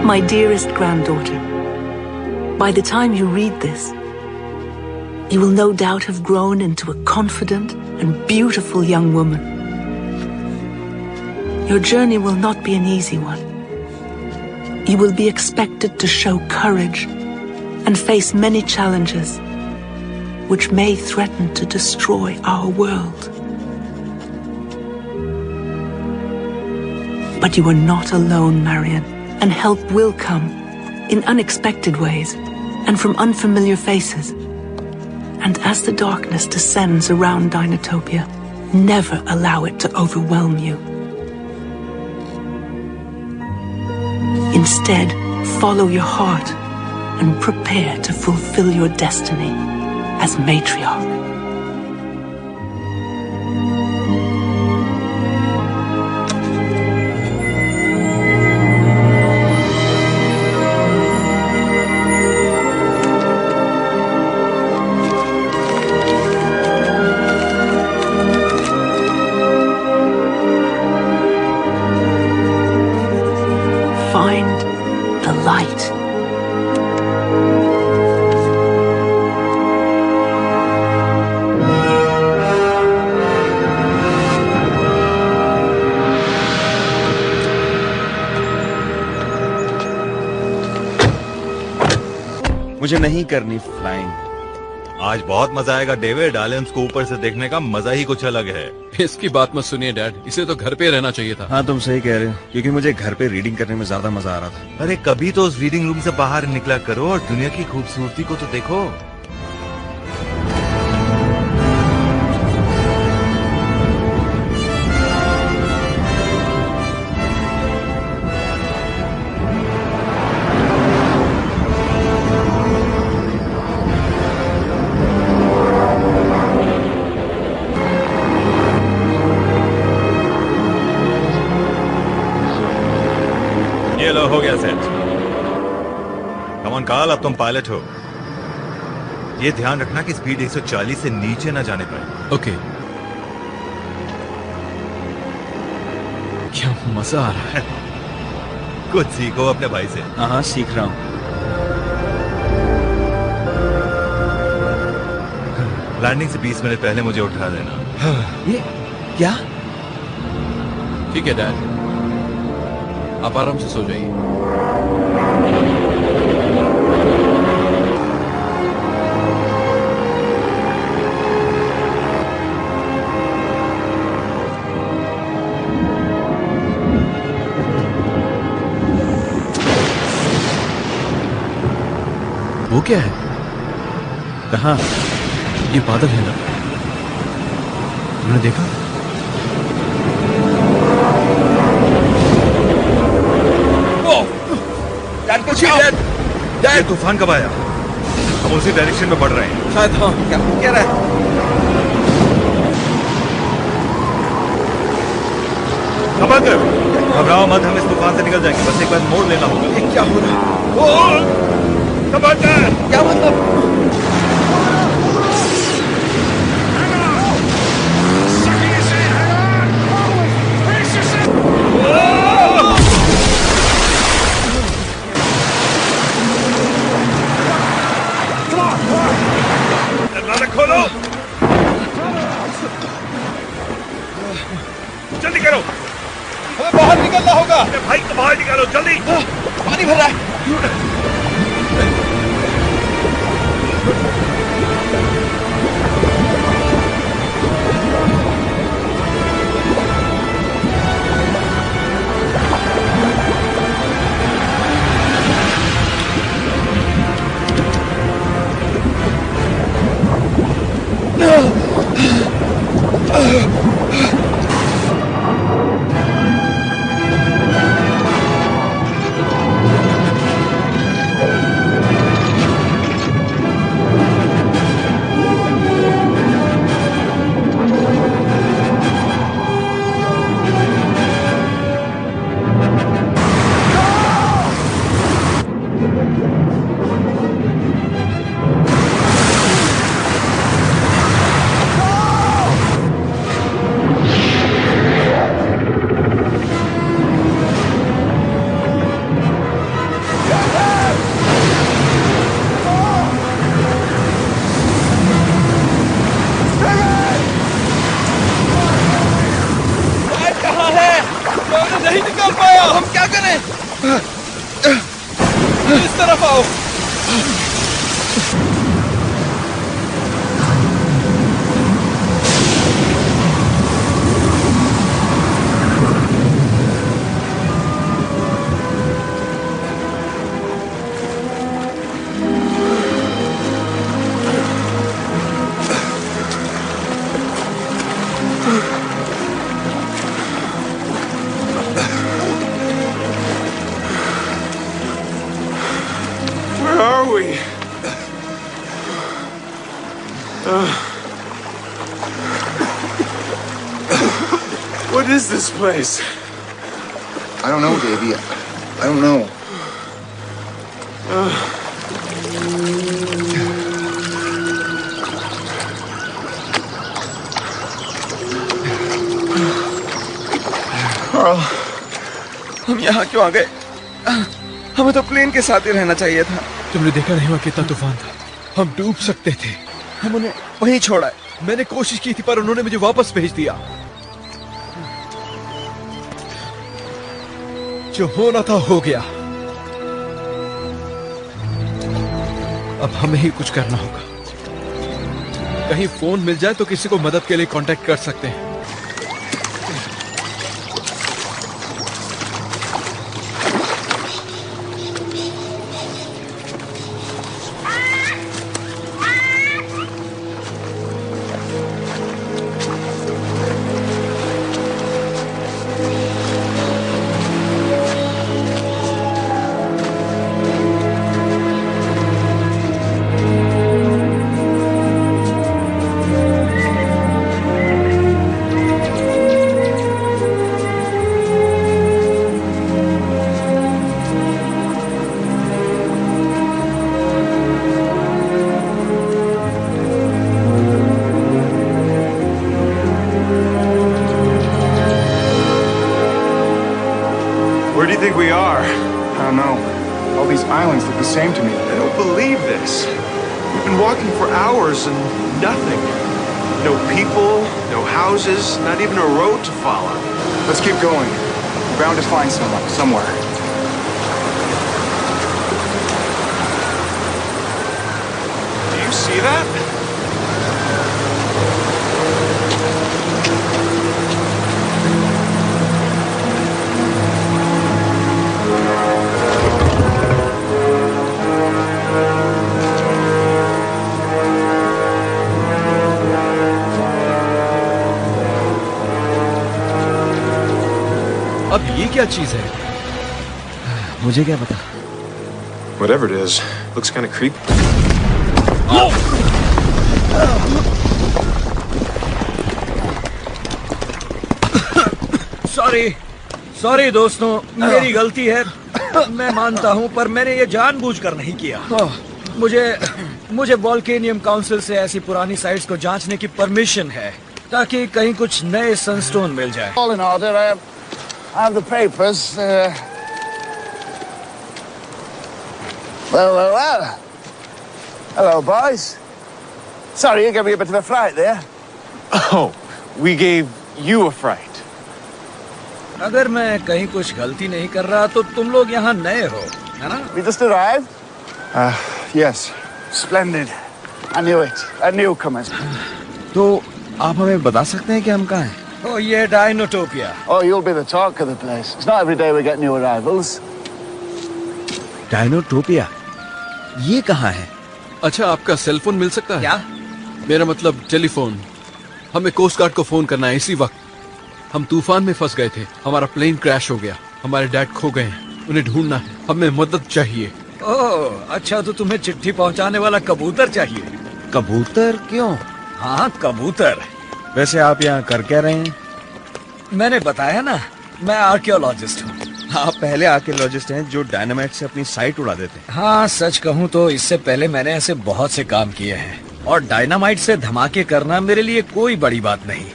My dearest granddaughter, by the time you read this, you will no doubt have grown into a confident and beautiful young woman. Your journey will not be an easy one. You will be expected to show courage and face many challenges which may threaten to destroy our world. But you are not alone, Marion, and help will come in unexpected ways and from unfamiliar faces. And as the darkness descends around Dinotopia, never allow it to overwhelm you. Instead, follow your heart and prepare to fulfill your destiny as matriarch. Find the light. मुझे नहीं करनी flying. आज बहुत मजा आएगा David. Alliance को ऊपर से देखने का मजा ही कुछ अलग है। इसकी बात मत सुनिए डैड, इसे तो घर पे रहना चाहिए था। हाँ तुम सही कह रहे हो, क्योंकि मुझे घर पे रीडिंग करने में ज्यादा मजा आ रहा था। अरे कभी तो उस रीडिंग रूम से बाहर निकला करो और दुनिया की खूबसूरती को तो देखो। ये लो, हो गया सेट। कम ऑन कार्ल, अब तुम पायलट हो। ये ध्यान रखना कि स्पीड 140 से नीचे ना जाने पाए। ओके। क्या मजा आ रहा है। कुछ सीखो अपने भाई से। हाँ सीख रहा हूँ। लैंडिंग से 20 मिनट पहले मुझे उठा देना। ये क्या? ठीक है डैड, आप आराम से सो जाइए। वो क्या है? कहाँ? ये बादल है ना, तुमने देखा? ये तूफान कब आया? हम उसी डायरेक्शन में बढ़ रहे हैं। शायद हाँ। क्या कह रहा है? घबराओ मत, हम इस तूफान से निकल जाएंगे। बस एक बार मोड़ लेना होगा। ये क्या हो रहा है? क्या मतलब? खोलो, जल्दी करो। हमें बाहर निकलना होगा। भाई तो बाहर निकालो जल्दी। पानी भर रहा है। निकल पाया। हम क्या करें? इस तरफ आओ। Where are we? What is this place? I don't know, Davey. I don't know. Carl, हम यहाँ क्यों आ गए? हमें तो प्लेन के साथ ही रहना चाहिए था। तुमने देखा नहीं हुआ कितना तूफान था? हम डूब सकते थे। हम उन्हें वहीं छोड़ा है। मैंने कोशिश की थी पर उन्होंने मुझे वापस भेज दिया। जो होना था हो गया। अब हमें ही कुछ करना होगा। कहीं फोन मिल जाए तो किसी को मदद के लिए कांटेक्ट कर सकते हैं। Where do you think we are? I don't know. All these islands look the same to me. I don't believe this. We've been walking for hours and nothing. No people, no houses, not even a road to follow. Let's keep going. We're bound to find someone, somewhere. Do you see that? अब ये क्या चीज है? मुझे क्या पता? Whatever it is, looks kind of creepy. Sorry दोस्तों, मेरी गलती है। मैं मानता हूँ, पर मैंने ये जानबूझकर नहीं किया। मुझे वोल्केनियम काउंसिल से ऐसी पुरानी साइट्स को जांचने की परमिशन है ताकि कहीं कुछ नए सनस्टोन मिल जाए। All in order. I have the papers. Well. Hello, boys. Sorry, you gave me a bit of a fright there. Oh, we gave you a fright. अगर मैं कहीं कुछ गलती नहीं कर रहा तो तुम लोग यहाँ नए हो, है ना? We just arrived. Yes. Splendid. I knew it. A newcomer. तो आप हमें बता सकते हैं कि हम कहाँ हैं? Oh, ये डायनोटोपिया। Oh, you'll be the talk of the place. It's not every day we get new arrivals. डायनोटोपिया? ये कहाँ है? अच्छा, आपका सेल फोन मिल सकता है? क्या? मेरा मतलब टेलीफोन। हमें कोस्ट गार्ड को फोन करना है इसी वक्त। हम तूफान में फंस गए थे। हमारा प्लेन क्रैश हो गया। हमारे डैड खो गए हैं। उन्हें ढूंढना है। हमें मदद चाहिए। ओह, अच्छा, तो तुम्हें चिट्ठी पहुंचाने वाला कबूतर चाहिए? कबूतर? क्यों? हाँ, कबूतर। वैसे आप यहाँ कर क्या रहे हैं? मैंने बताया ना, मैं आर्कियोलॉजिस्ट हूँ। आप पहले आर्कियोलॉजिस्ट हैं जो डायनामाइट से अपनी साइट उड़ा देते हैं। हाँ, सच कहूँ तो इससे पहले मैंने ऐसे बहुत से काम किए हैं और डायनामाइट से धमाके करना मेरे लिए कोई बड़ी बात नहीं।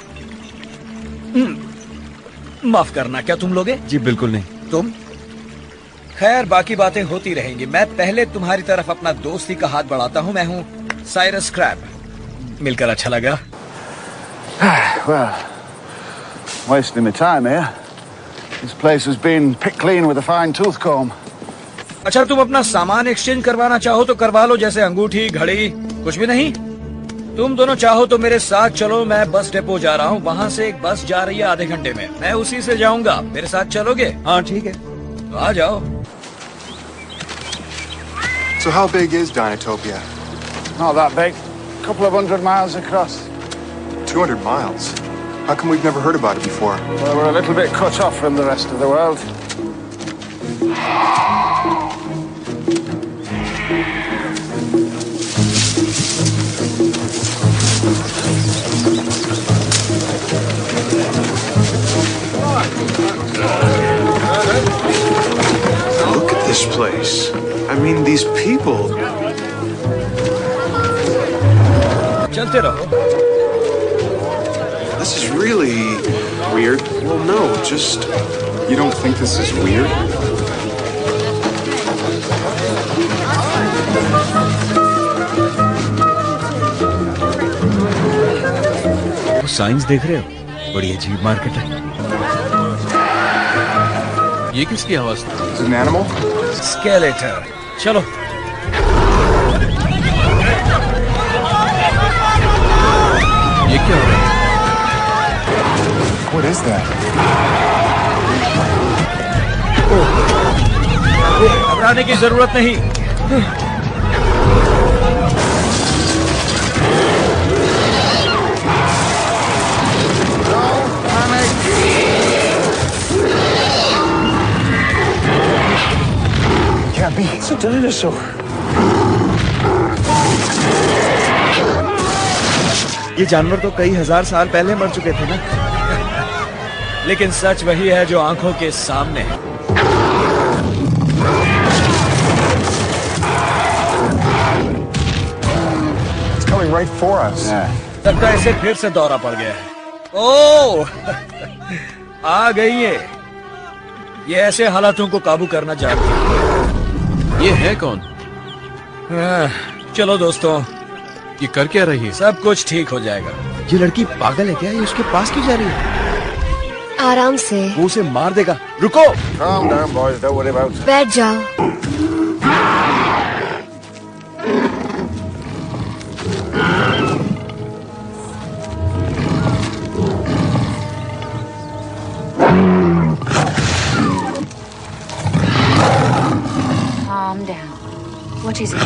माफ करना, क्या तुम लोगे? जी बिल्कुल नहीं। तुम? खैर, बाकी बातें होती रहेंगी। मैं पहले तुम्हारी तरफ अपना दोस्ती का हाथ बढ़ाता हूँ। मैं हूँ साइरस क्रैब। मिलकर अच्छा लगा। Well, wasting my time here. This place has been picked clean with a fine tooth comb. अच्छा, तुम अपना सामान एक्सचेंज करवाना चाहो तो करवा लो, जैसे अंगूठी, घड़ी। कुछ भी नहीं? तुम दोनों चाहो तो मेरे साथ चलो, मैं बस डिपो जा रहा हूँ, वहाँ से एक बस जा रही है आधे घंटे में, मैं उसी से जाऊंगा। मेरे साथ चलोगे? हाँ ठीक है, तो आ जाओ। So how big is Dinotopia? Not that big. A couple of 100 miles across. 200 miles? How come we've never heard about it before? Well, we're a little bit cut off from the rest of the world. Look at this place. I mean, these people. चलते रहो। This is really weird. Well, no, just. You don't think this is weird? Science देख रहे हो? बड़ी अजीब market है। ये किसकी आवाज थी? Is it an animal? Skeletal. चलो। ये क्या हो रहा है? What is that? घबराने की जरूरत नहीं। Can't be. It's a dinosaur. ये जानवर तो कई हजार साल पहले मर चुके थे ना। लेकिन सच वही है जो आंखों के सामने है। It's coming right for us. लगता है इसे फिर से दौरा पड़ गया है। ओह, आ गई है। ये ऐसे हालातों को काबू करना जानती है। ये है कौन? चलो दोस्तों, ये कर क्या रही है? सब कुछ ठीक हो जाएगा। ये लड़की पागल है क्या? ये उसके पास क्यों जा रही है? आराम से। वो उसे मार देगा। रुको। Calm down, boys. Don't worry about it. बैठ जाओ। Calm down. What is it?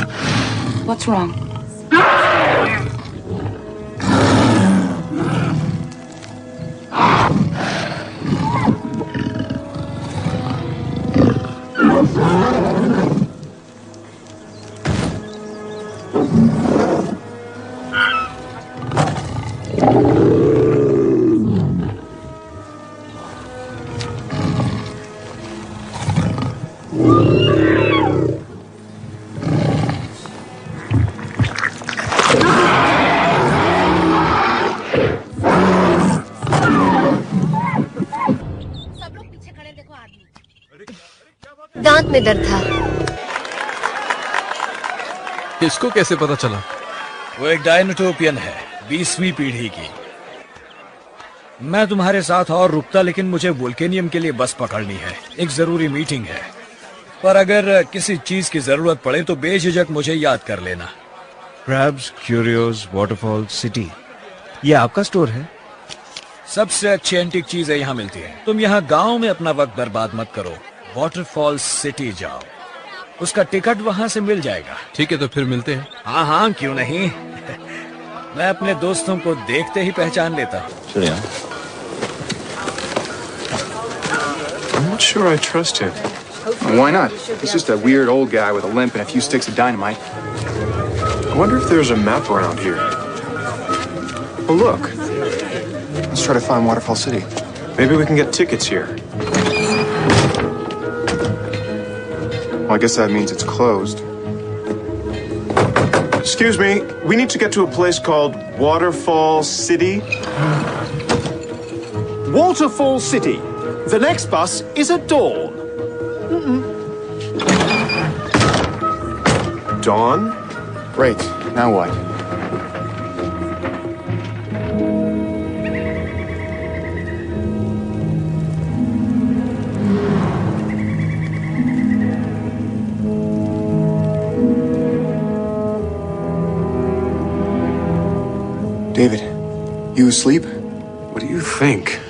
What's wrong? दांत में दर्द था। इसको कैसे पता चला? वो एक डायनोटोपियन है, 20वीं पीढ़ी की। मैं तुम्हारे साथ और रुकता, लेकिन मुझे वोल्केनियम के लिए बस पकड़नी है। एक जरूरी मीटिंग है। पर अगर किसी चीज की जरूरत पड़े तो बेझिझक मुझे याद कर लेना। क्रैब्स, क्यूरियोस, वाटरफॉल सिटी, ये आपका स्टोर है? सबसे अच्छी एंटीक चीजें यहाँ मिलती हैं। तुम यहाँ गांव में अपना वक्त बर्बाद मत करो, वाटरफॉल सिटी जाओ, उसका टिकट वहां से मिल जाएगा। ठीक है, तो फिर मिलते हैं। हाँ हाँ, क्यों नहीं। मैं अपने दोस्तों को देखते ही पहचान लेता हूँ। चलिए। I'm not sure I trust him. Why not? He's just a weird old guy with a limp and a few sticks of dynamite. I wonder if there's a map around here. Oh, look. Let's try to find Waterfall City. Maybe we can get tickets here. Well, I guess that means it's closed. Excuse me, we need to get to a place called Waterfall City. Waterfall City. The next bus is at dawn. Dawn? Great. Now what? You asleep? What do you think?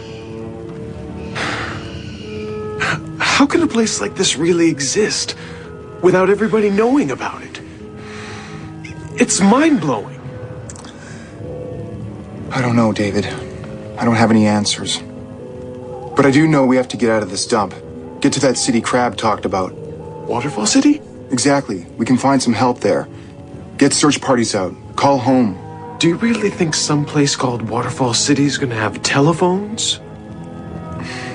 How can a place like this really exist without everybody knowing about it? It's mind-blowing. I don't know, David. I don't have any answers. But I do know we have to get out of this dump. Get to that city Crab talked about. Waterfall City? Exactly. We can find some help there. Get search parties out. Call home. Do you really think some place called Waterfall City is gonna have telephones?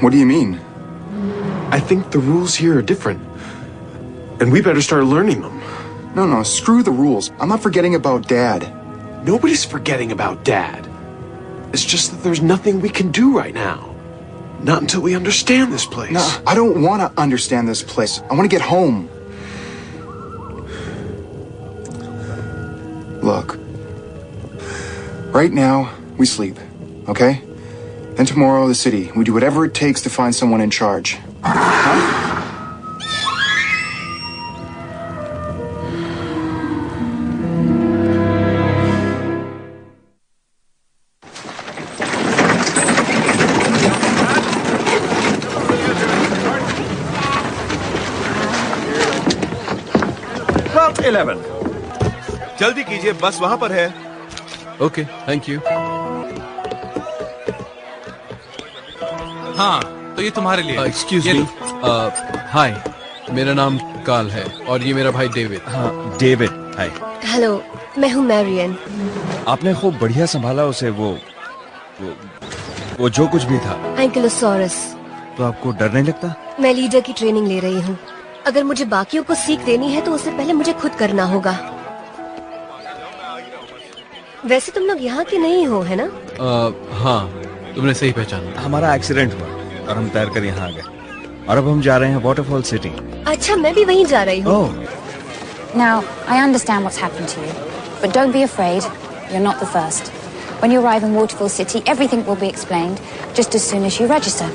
What do you mean? I think the rules here are different. And we better start learning them. No, screw the rules. I'm not forgetting about Dad. Nobody's forgetting about Dad. It's just that there's nothing we can do right now. Not until we understand this place. No, I don't want to understand this place. I want to get home. Look. Right now, we sleep, okay? Then tomorrow, the city. We do whatever it takes to find someone in charge. Huh? Route 11. जल्दी कीजिए, बस वहां पर है। Okay, thank you. हाँ, तो ये तुम्हारे लिए। Excuse me. हाय, मेरा नाम काल है और ये मेरा भाई डेविड। हाँ, डेविड, हाय। हेलो, मैं हूँ मैरियन। आपने खूब बढ़िया संभाला उसे। वो जो कुछ भी था। एंकिलोसॉरस। तो आपको डर नहीं लगता? मैं लीडर की ट्रेनिंग ले रही हूँ। अगर मुझे बाकियों को सीख देनी है तो उसे पहले मुझे खुद करना होगा। वैसे तुम लोग यहाँ के नहीं हो, है ना? हाँ, तुमने सही पहचाना। हमारा एक्सीडेंट हुआ और हम तैर कर यहाँ आ गए और अब हम जा रहे हैं वाटरफॉल सिटी। अच्छा, मैं भी वहीं जा रही हूँ। Now, I understand what's happened to you, but don't be afraid. You're not the first. When you arrive in Waterfall City, everything will be explained just as soon as you register.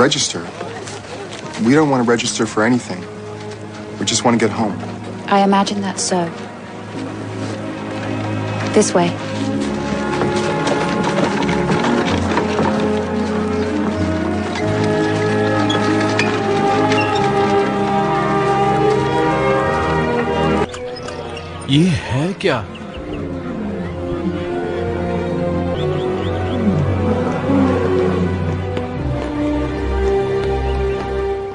Register? We don't want to register for anything. We just want to get home. I imagine that's so. This way. ये है क्या?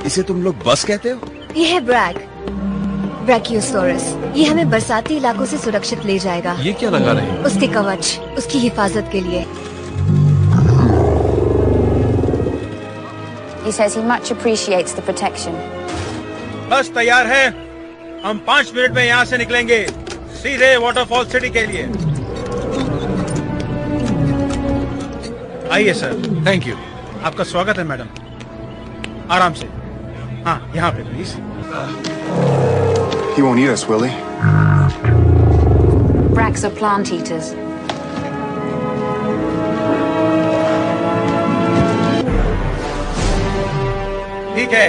इसे तुम लोग बस कहते हो? ये है ब्रैकियोसॉरस। ये हमें बरसाती इलाकों से सुरक्षित ले जाएगा। ये क्या लगा रहे हैं? उसके कवच, उसकी हिफाजत के लिए। He says he much appreciates the protection. बस तैयार है। हम 5 मिनट में यहाँ से निकलेंगे, सीधे वाटरफॉल सिटी के लिए। आइए सर। Thank you. आपका स्वागत है मैडम। आराम से। हाँ, यहाँ पे please. He won't eat us, will he? Bracks are plant eaters. ठीक है।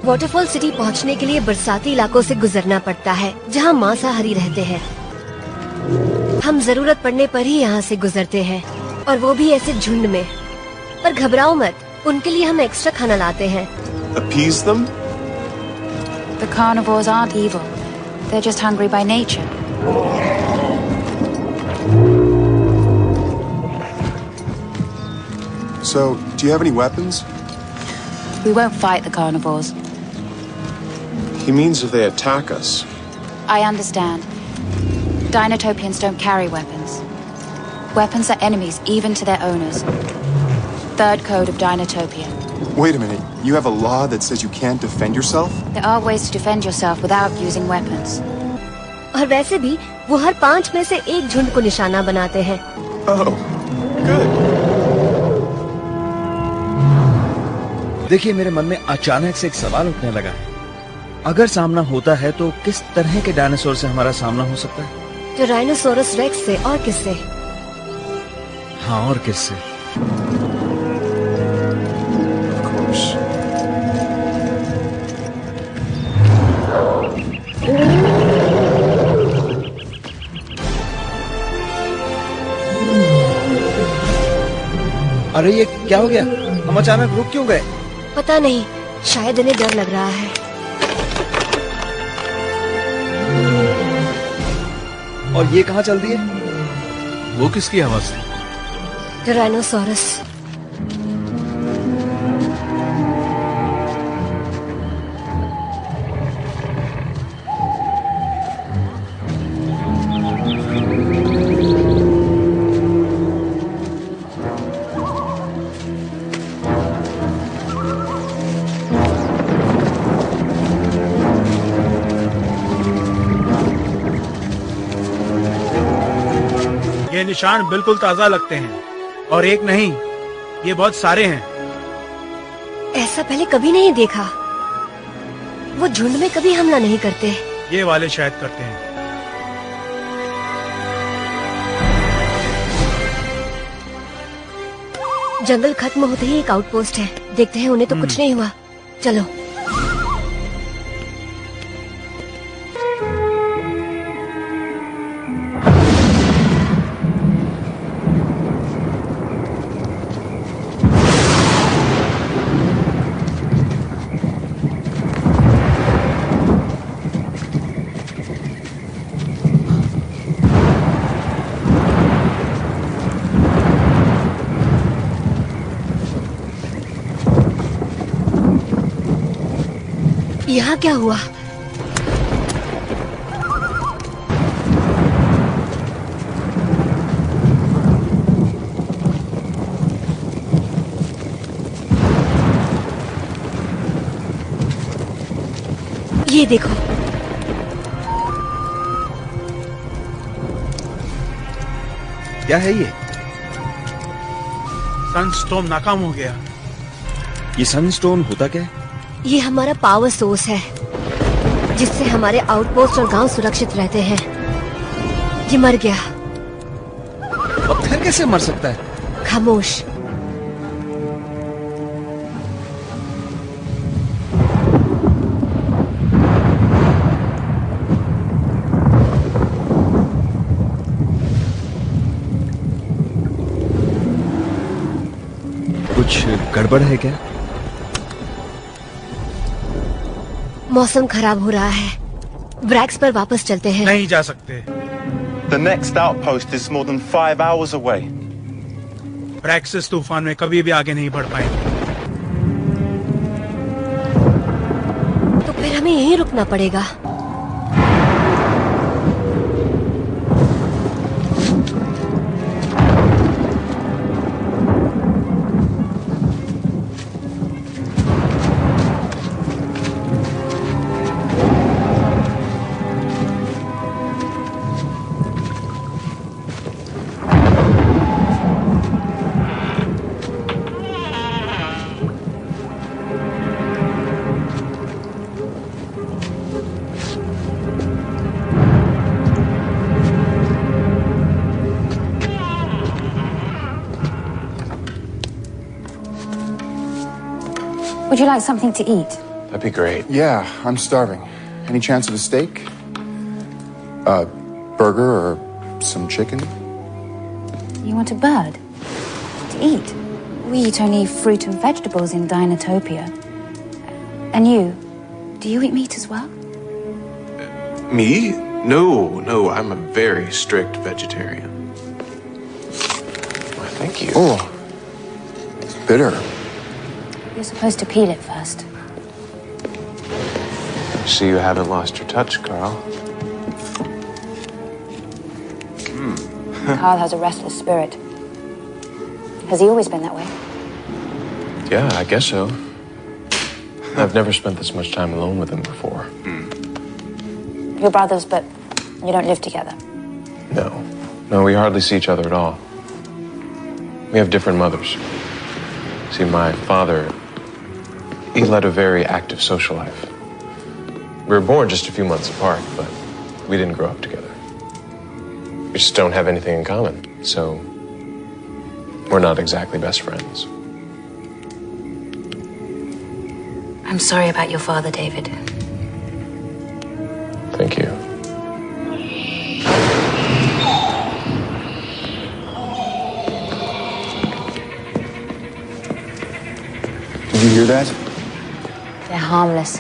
वाटरफॉल सिटी पहुंचने के लिए बरसाती इलाकों से गुजरना पड़ता है, जहां मांसाहारी रहते हैं। हम जरूरत पड़ने पर ही यहाँ से गुजरते हैं, और वो भी ऐसे झुंड में। पर घबराओ मत, उनके लिए हम एक्स्ट्रा खाना लाते हैं। Appease them? The carnivores aren't evil. They're just hungry by nature. So, do you have any weapons? We won't fight the carnivores. He means if they attack us. I understand. Dinotopians don't carry weapons. Weapons are enemies even to their owners. Third code of Dinotopia. Wait a minute. You have a law that says you can't defend yourself? There are ways to defend yourself without using weapons. और वैसे भी वो हर 5 में से एक झुंड को निशाना बनाते हैं। Oh, good. देखिए, मेरे मन में अचानक से एक सवाल उठने लगा है। अगर सामना होता है तो किस तरह के डायनासोर से हमारा सामना हो सकता है? टायरानोसोरस रेक्स से, और किससे? हाँ, और किससे? Of course. अरे ये क्या हो गया? हम अचानक रुक क्यों गए? पता नहीं, शायद इन्हें डर लग रहा है। और ये कहाँ चल दिए? वो किसकी आवाज थी? टायरानोसोरस। ये निशान बिल्कुल ताजा लगते हैं, और एक नहीं, ये बहुत सारे हैं। ऐसा पहले कभी नहीं देखा। वो झुंड में कभी हमला नहीं करते। ये वाले शायद करते हैं। जंगल खत्म होते ही एक आउटपोस्ट है, देखते हैं उन्हें तो कुछ नहीं हुआ। चलो। यहाँ क्या हुआ? ये देखो। क्या है ये? सनस्टॉर्म नाकाम हो गया। ये सनस्टोन होता क्या है? ये हमारा पावर सोर्स है, जिससे हमारे आउटपोस्ट और गांव सुरक्षित रहते हैं। ये मर गया। अब फिर कैसे मर सकता है? खामोश। कुछ गड़बड़ है क्या? मौसम खराब हो रहा है। ब्रैक्स पर वापस चलते हैं। नहीं जा सकते। The next outpost is more than 5 hours away. Bragg's इस तूफान में कभी भी आगे नहीं बढ़ पाएंगे। तो फिर हमें यहीं रुकना पड़ेगा। Would you like something to eat? That'd be great. Yeah, I'm starving. Any chance of a steak? A burger or some chicken? You want a bird? To eat? We eat only fruit and vegetables in Dinotopia. And you? Do you eat meat as well? Me? No, I'm a very strict vegetarian. Why, thank you. Oh, it's bitter. You're supposed to peel it first. So you haven't lost your touch, Carl. Carl has a restless spirit. Has he always been that way? Yeah, I guess so. I've never spent this much time alone with him before. You're brothers, but you don't live together. No, we hardly see each other at all. We have different mothers. See, my father, he led a very active social life. We were born just a few months apart, but we didn't grow up together. We just don't have anything in common, so we're not exactly best friends. I'm sorry about your father, David. Thank you. Did you hear that? They're harmless.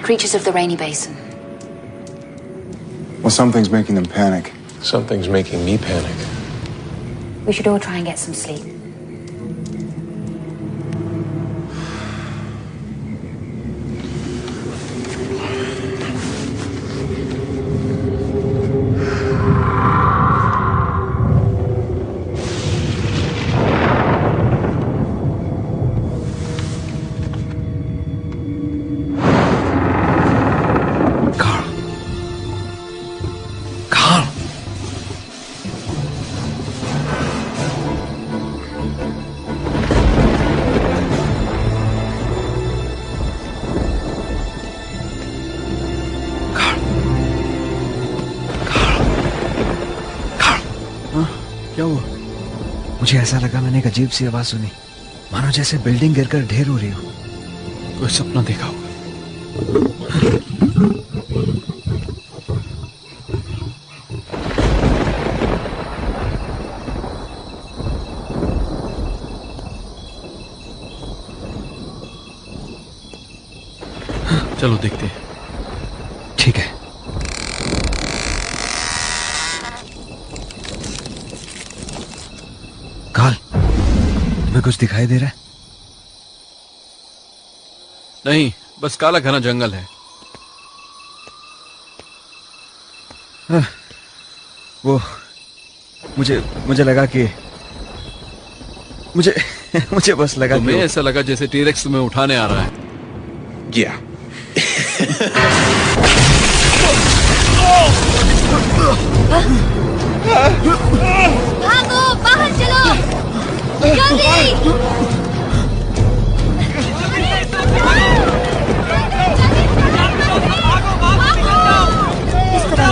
Creatures of the rainy basin. Well, something's making them panic. Something's making me panic. We should all try and get some sleep. क्या हुआ? मुझे ऐसा लगा मैंने एक अजीब सी आवाज सुनी, मानो जैसे बिल्डिंग गिरकर ढेर हो रही हो। कोई सपना देखा होगा। चलो देखते हैं। ठीक है। काल, तुम्हें कुछ दिखाई दे रहा है? नहीं, बस काला घना जंगल है। वो मुझे लगा कि मुझे बस लगा तुम्हें ऐसा लगा जैसे टीरेक्स तुम्हें उठाने आ रहा है। Yeah. भागो, बाहर चलो, जल्दी! इस तरह।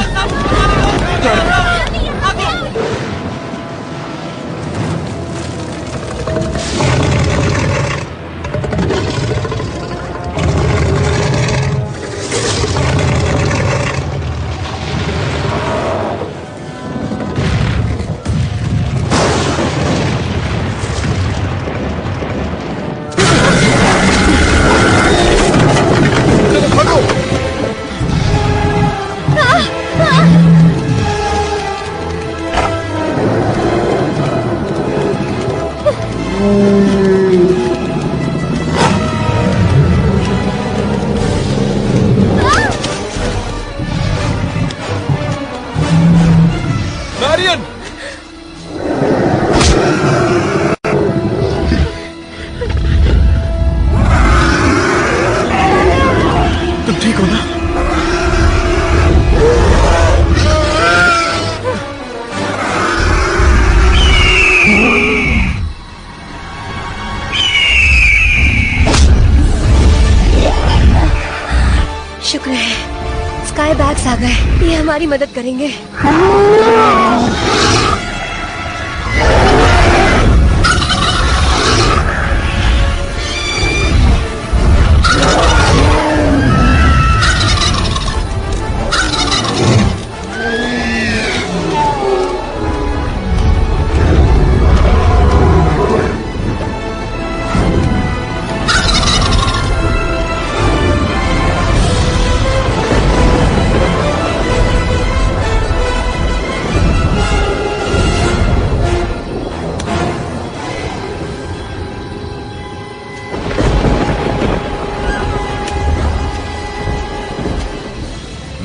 तुम ठीक हो ना? शुक्र है, स्काई बैग्स आ गए। ये हमारी मदद करेंगे।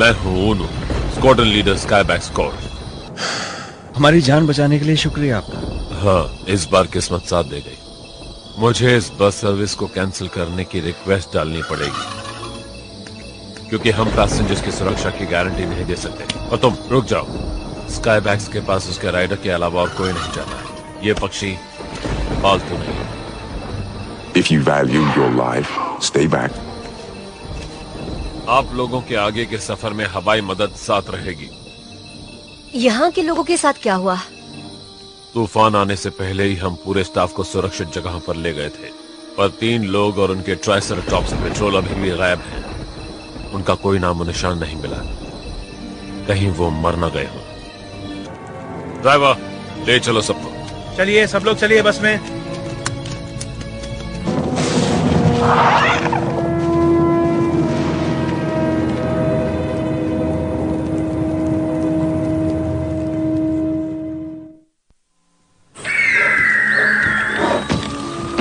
मैं हूं ऊनो, स्क्वाड्रन लीडर स्काईबैक स्क्वाड। हमारी जान बचाने के लिए शुक्रिया आपका। हाँ, इस बार किस्मत साथ दे गई। मुझे इस बस सर्विस को कैंसिल करने की रिक्वेस्ट डालनी पड़ेगी, क्योंकि हम पैसेंजर्स की सुरक्षा की गारंटी नहीं दे सकते। और तुम रुक जाओ, स्काईबैग्स के पास उसके राइडर के अलावा और कोई नहीं जाता है। ये पक्षी पालतू नहीं। If you value your life, stay back. आप लोगों के आगे के सफर में हवाई मदद साथ रहेगी। यहाँ के लोगों के साथ क्या हुआ? तूफान आने से पहले ही हम पूरे स्टाफ को सुरक्षित जगह पर ले गए थे, पर 3 लोग और उनके ट्राइसराटॉप्स पेट्रोल अभी भी गायब हैं। उनका कोई नामो निशान नहीं मिला। कहीं वो मर न गए हो। ड्राइवर, ले चलो सबको। चलिए सब लोग चलिए बस में।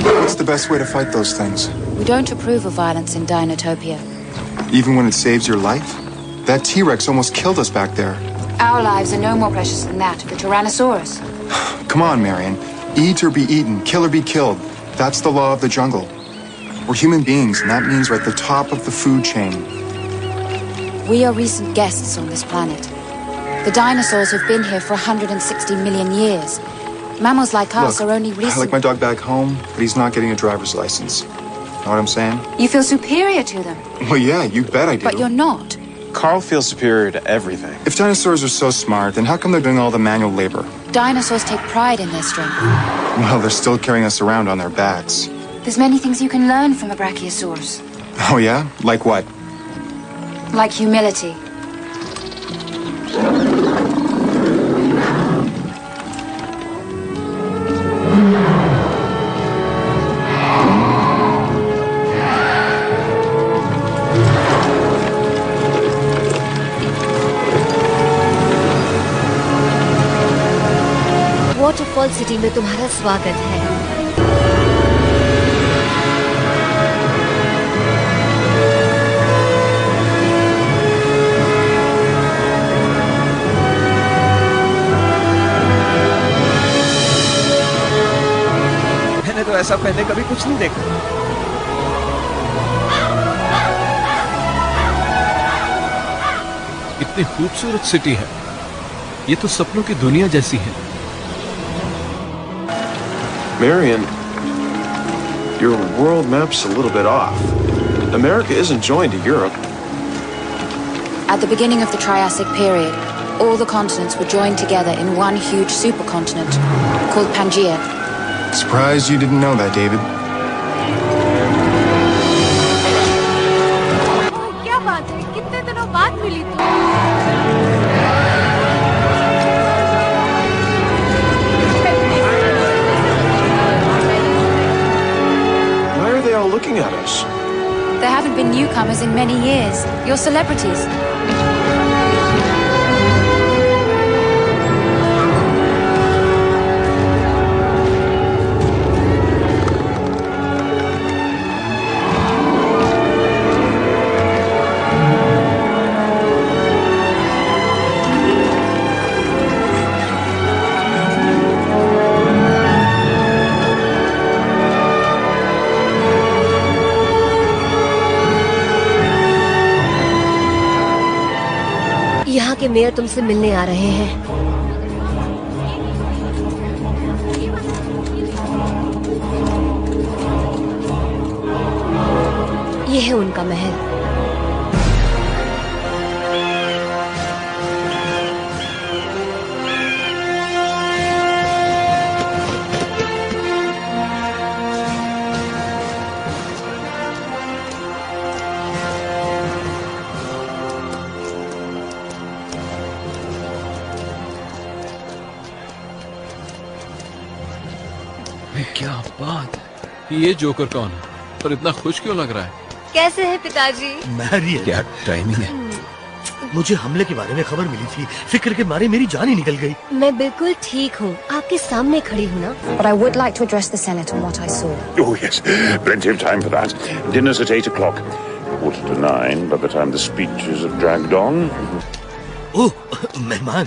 What's the best way to fight those things? We don't approve of violence in Dinotopia. Even when it saves your life? That T-Rex almost killed us back there. Our lives are no more precious than that of the Tyrannosaurus. Come on, Marion. Eat or be eaten, kill or be killed. That's the law of the jungle. We're human beings, and that means we're at the top of the food chain. We are recent guests on this planet. The dinosaurs have been here for 160 million years. Mammals like us are only recent. I like my dog back home, but he's not getting a driver's license. Know what I'm saying? You feel superior to them. Well, yeah, you bet I do. But you're not. Carl feels superior to everything. If dinosaurs are so smart, then how come they're doing all the manual labor? Dinosaurs take pride in their strength. Well, they're still carrying us around on their backs. There's many things you can learn from a Brachiosaurus. Oh, yeah? Like what? Like humility. Waterfall city में तुम्हारा स्वागत है। मैंने तो ऐसा पहले कभी कुछ नहीं देखा। इतनी खूबसूरत सिटी है, ये तो सपनों की दुनिया जैसी है। Marion, your world map's a little bit off. America isn't joined to Europe. At the beginning of the Triassic period, all the continents were joined together in one huge supercontinent called Pangaea. Surprised you didn't know that, David. क्या बात है? कितने दिनों बाद मिली तुम? Looking at us. There haven't been newcomers in many years. You're celebrities. यहाँ के mayor तुमसे मिलने आ रहे हैं। ये है उनका महल। क्या बात है, ये जोकर कौन है और इतना खुश क्यों लग रहा है? कैसे है पिताजी? मैरियन, क्या टाइमिंग है। मुझे हमले के बारे में खबर मिली थी, फिक्र के मारे मेरी जान ही निकल गई। मैं बिल्कुल ठीक हूँ, आपके सामने खड़ी हूँ ना। But I would like to address the Senate on what I saw. Oh, yes. Plenty of time for that. Dinner's at 8 o'clock. 8:45 by the time the speeches are dragged on. ओह, मेहमान।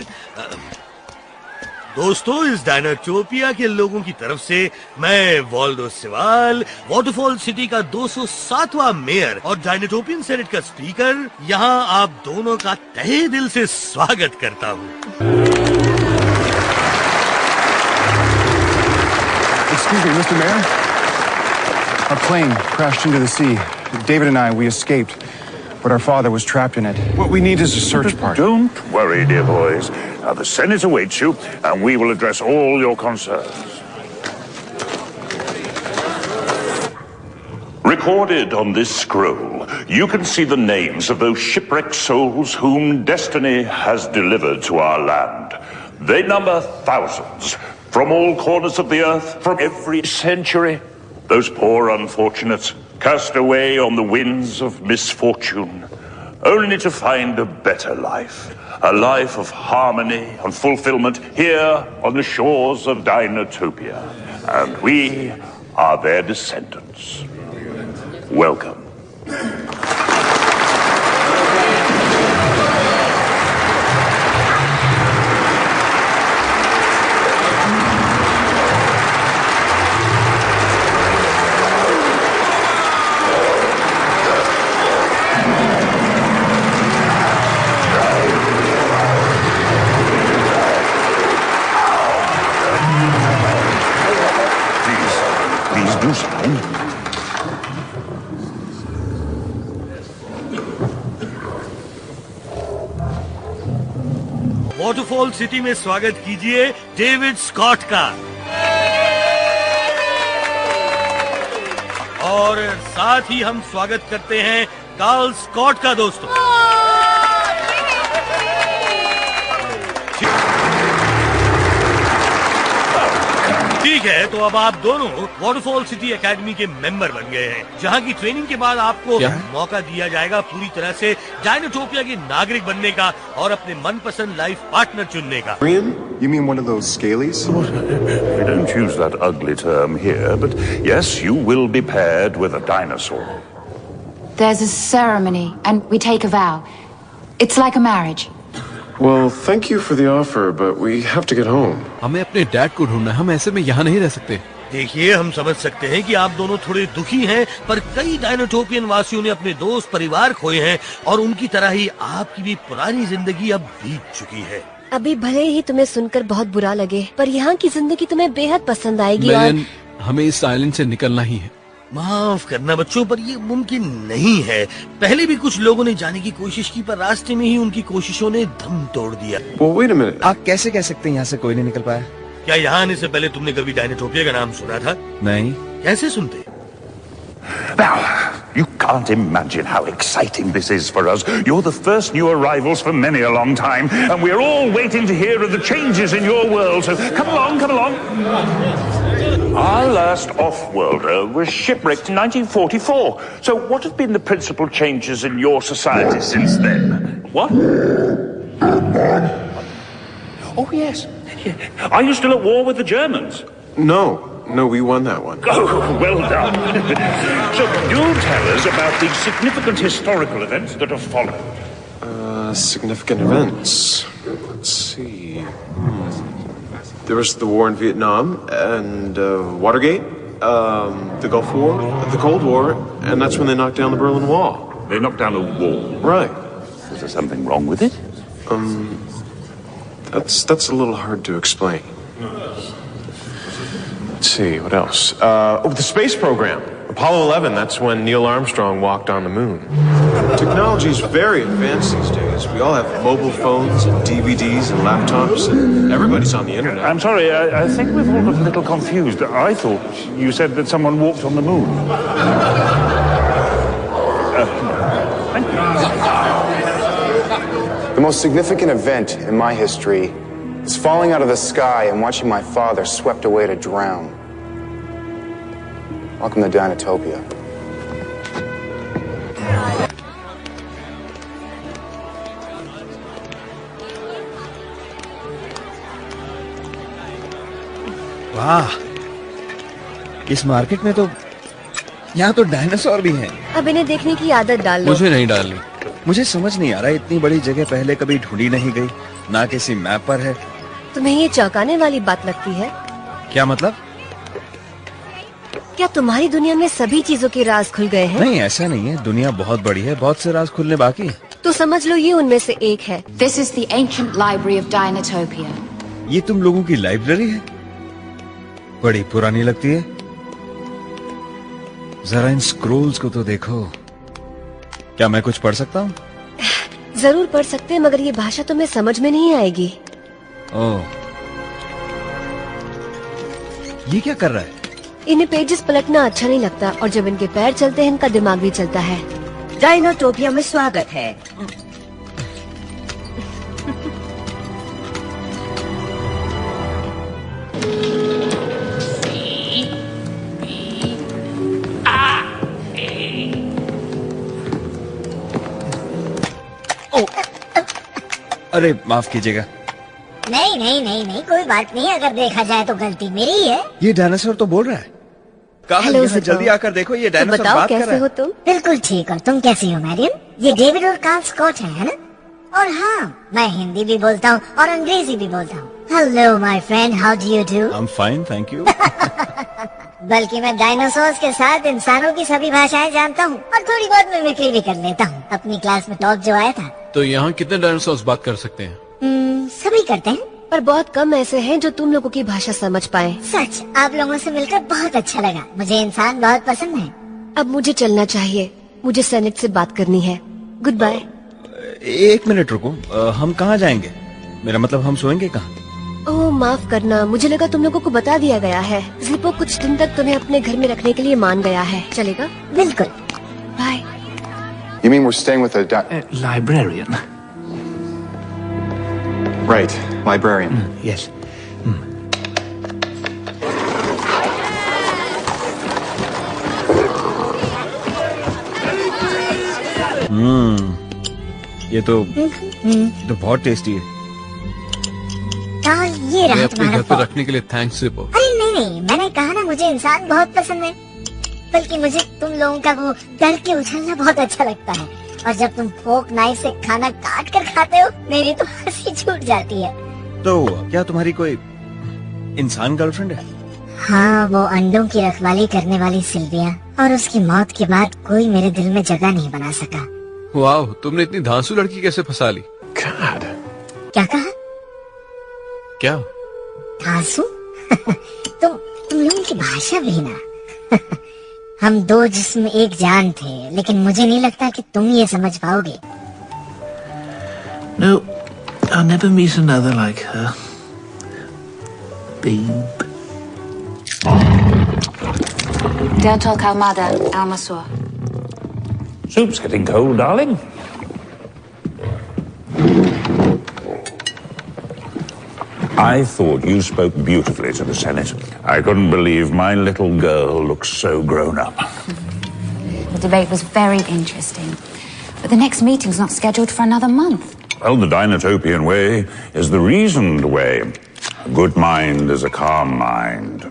दोस्तों, इस डायनाटोपिया के लोगों की तरफ से मैं वॉल्डो सिवाल, वाटरफॉल सिटी का 207वां मेयर और डायनाटोपियन सेनेट का स्पीकर, यहाँ आप दोनों का तहे दिल से स्वागत करता हूँ। Excuse me, Mr. Mayor. Our plane crashed into the sea. David and I, we escaped, but our father was trapped in it. What we need is a search party. Don't worry, dear boys. Now, the Senate awaits you, and we will address all your concerns. Recorded on this scroll, you can see the names of those shipwrecked souls whom destiny has delivered to our land. They number thousands, from all corners of the earth, from every century. Those poor unfortunates, cast away on the winds of misfortune, only to find a better life. A life of harmony and fulfillment here on the shores of Dynatopia. And we are their descendants. Welcome. Please do something. Waterfall city में स्वागत कीजिए David Scott का, और साथ ही हम स्वागत करते हैं कार्ल स्कॉट का। दोस्तों, ठीक है, तो अब आप दोनों वाटरफॉल सिटी एकेडमी के मेंबर बन गए हैं, जहां की ट्रेनिंग के बाद आपको मौका दिया जाएगा पूरी तरह से डायनाटोपिया के नागरिक बनने का और अपने मनपसंद लाइफ पार्टनर चुनने का। You mean one of those scalies? We don't use that ugly term here, but yes, you will be paired with a dinosaur. There's a ceremony, and we take a vow. It's like a marriage. Well, thank you for the offer, but we have to get home. हमें अपने dad को ढूंढना है, हम ऐसे में यहाँ नहीं रह सकते। देखिए, हम समझ सकते हैं कि आप दोनों थोड़े दुखी हैं, पर कई डायनाटोपियन वासियों ने अपने दोस्त परिवार खोए हैं और उनकी तरह ही आपकी भी पुरानी जिंदगी अब बीत चुकी है। अभी भले ही तुम्हें सुनकर बहुत बुरा लगे, पर यहाँ की जिंदगी तुम्हें बेहद पसंद आएगी। और हमें इस आइलैंड से निकलना ही है। माफ करना बच्चों, पर ये मुमकिन नहीं है। पहले भी कुछ लोगों ने जाने की कोशिश की, पर रास्ते में ही उनकी कोशिशों ने दम तोड़ दिया। Well, wait a minute. आप कैसे कह सकते हैं यहाँ से कोई नहीं निकल पाया? क्या यहाँ आने से पहले तुमने कभी डायनाटोपिया का नाम सुना था? नहीं। कैसे सुनते? Now, you can't imagine how exciting this is for us. You're the first new arrivals for many a long time, and we're all waiting to hear of the changes in your world. So come along, come along. Our last off-worlder was shipwrecked in 1944. So what have been the principal changes in your society since then? What? Oh, yes. Are you still at war with the Germans? No, we won that one. Oh, well done. So do tell us about the significant historical events that have followed. Significant events. Let's see. There was the war in Vietnam and Watergate, the Gulf War, the Cold War, and that's when they knocked down the Berlin Wall. They knocked down a wall? Right. Is there something wrong with it? That's a little hard to explain. Let's see, what else? The space program. Apollo 11, that's when Neil Armstrong walked on the moon. Technology is very advanced these days. We all have mobile phones and DVDs and laptops, and everybody's on the internet. I'm sorry, I think we've all got a little confused. I thought you said that someone walked on the moon. Thank you. The most significant event in my history is falling out of the sky and watching my father swept away to drown. Welcome to Dynatopia. वाह, इस market में तो यहाँ तो dinosaur भी हैं। अब इन्हें देखने की आदत डाल लो। मुझे नहीं डालनी। मुझे समझ नहीं आ रहा, इतनी बड़ी जगह पहले कभी ढूंढी नहीं गई, ना किसी मैप पर है। तुम्हें ये चौंकाने वाली बात लगती है? क्या मतलब? क्या तुम्हारी दुनिया में सभी चीजों के राज खुल गए हैं? नहीं, ऐसा नहीं है। दुनिया बहुत बड़ी है, बहुत से राज खुलने बाकी हैं। तो समझ लो ये उनमें से एक है। This is the ancient library of Dinotopia. ये तुम लोगों की लाइब्रेरी है? बड़ी पुरानी लगती है। जरा इन स्क्रोल्स को तो देखो। क्या मैं कुछ पढ़ सकता हूँ? जरूर पढ़ सकते हैं, मगर ये भाषा तुम्हें समझ में नहीं आएगी। ओह, ये क्या कर रहा है? इन्हें पेजेस पलटना अच्छा नहीं लगता, और जब इनके पैर चलते हैं इनका दिमाग भी चलता है। डायनोटोपिया में स्वागत है। अरे माफ कीजिएगा। नहीं नहीं नहीं नहीं, कोई बात नहीं। अगर देखा जाए तो गलती मेरी ही है। ये डायनासोर तो बोल रहा है। कहा यहाँ जल्दी आकर देखो, ये डायनासोर बताओ बात कर रहा कैसे है। हो तुम? बिल्कुल ठीक। और तुम कैसी हो मैरियन? ये डेविड और कार्ल स्कॉट है ना? और हाँ, मैं हिंदी भी बोलता हूँ और अंग्रेजी भी बोलता हूँ। Hello my friend, how do you do? I am fine, thank you. बल्कि मैं डायनासोर्स के साथ इंसानों की सभी भाषाएं जानता हूँ और थोड़ी बहुत मिमिक्री भी कर लेता हूँ। अपनी क्लास में टॉप जो आया था। तो यहाँ कितने डायनासोर्स बात कर सकते हैं? सभी करते हैं, पर बहुत कम ऐसे हैं जो तुम लोगों की भाषा समझ पाए। सच, आप लोगों से मिलकर बहुत अच्छा लगा। मुझे इंसान बहुत पसंद है। अब मुझे चलना चाहिए, मुझे सेनेट से बात करनी है। Good bye. एक मिनट रुको, हम कहाँ जाएंगे? मेरा मतलब हम सोएंगे कहाँ? ओह माफ करना, मुझे लगा तुम लोगों को बता दिया गया है। जिप्पो कुछ दिन तक तुम्हें अपने घर में रखने के लिए मान गया है। चलेगा? बिल्कुल। Bye. You mean we're staying with a librarian? Right, librarian. Yes. ये तो बहुत टेस्टी है। ये रहा अपने तुम्हारा घर पे फोन। रखने के लिए थैंक्स जिप्पो। अरे नहीं नहीं, मैंने कहा ना मुझे इंसान बहुत पसंद है। बल्कि मुझे तुम लोगों का वो डर के उछलना बहुत अच्छा लगता है। और जब तुम फोक नाइफ से खाना काट कर खाते हो, मेरी तो हंसी छूट जाती है। तो क्या तुम्हारी कोई इंसान गर्लफ्रेंड है? हाँ, वो अंडों की रखवाली करने वाली सिल्विया। और उसकी मौत के बाद कोई मेरे दिल में जगह नहीं बना सका। वाह, तुमने इतनी धांसू लड़की कैसे फंसा ली? क्या कहा? क्या? धांसू? तुम लोगों की भाषा भी ना। हम दो जिस्म एक जान थे, लेकिन मुझे नहीं लगता कि तुम ये समझ पाओगे। No, I'll never meet another like her. Beep. Deltol Calmada, Almasor. Soup's getting cold, darling. I thought you spoke beautifully to the Senate. I couldn't believe my little girl looks so grown up. The debate was very interesting. But the next meeting's not scheduled for another month. Well, the Dinotopian way is the reasoned way. A good mind is a calm mind.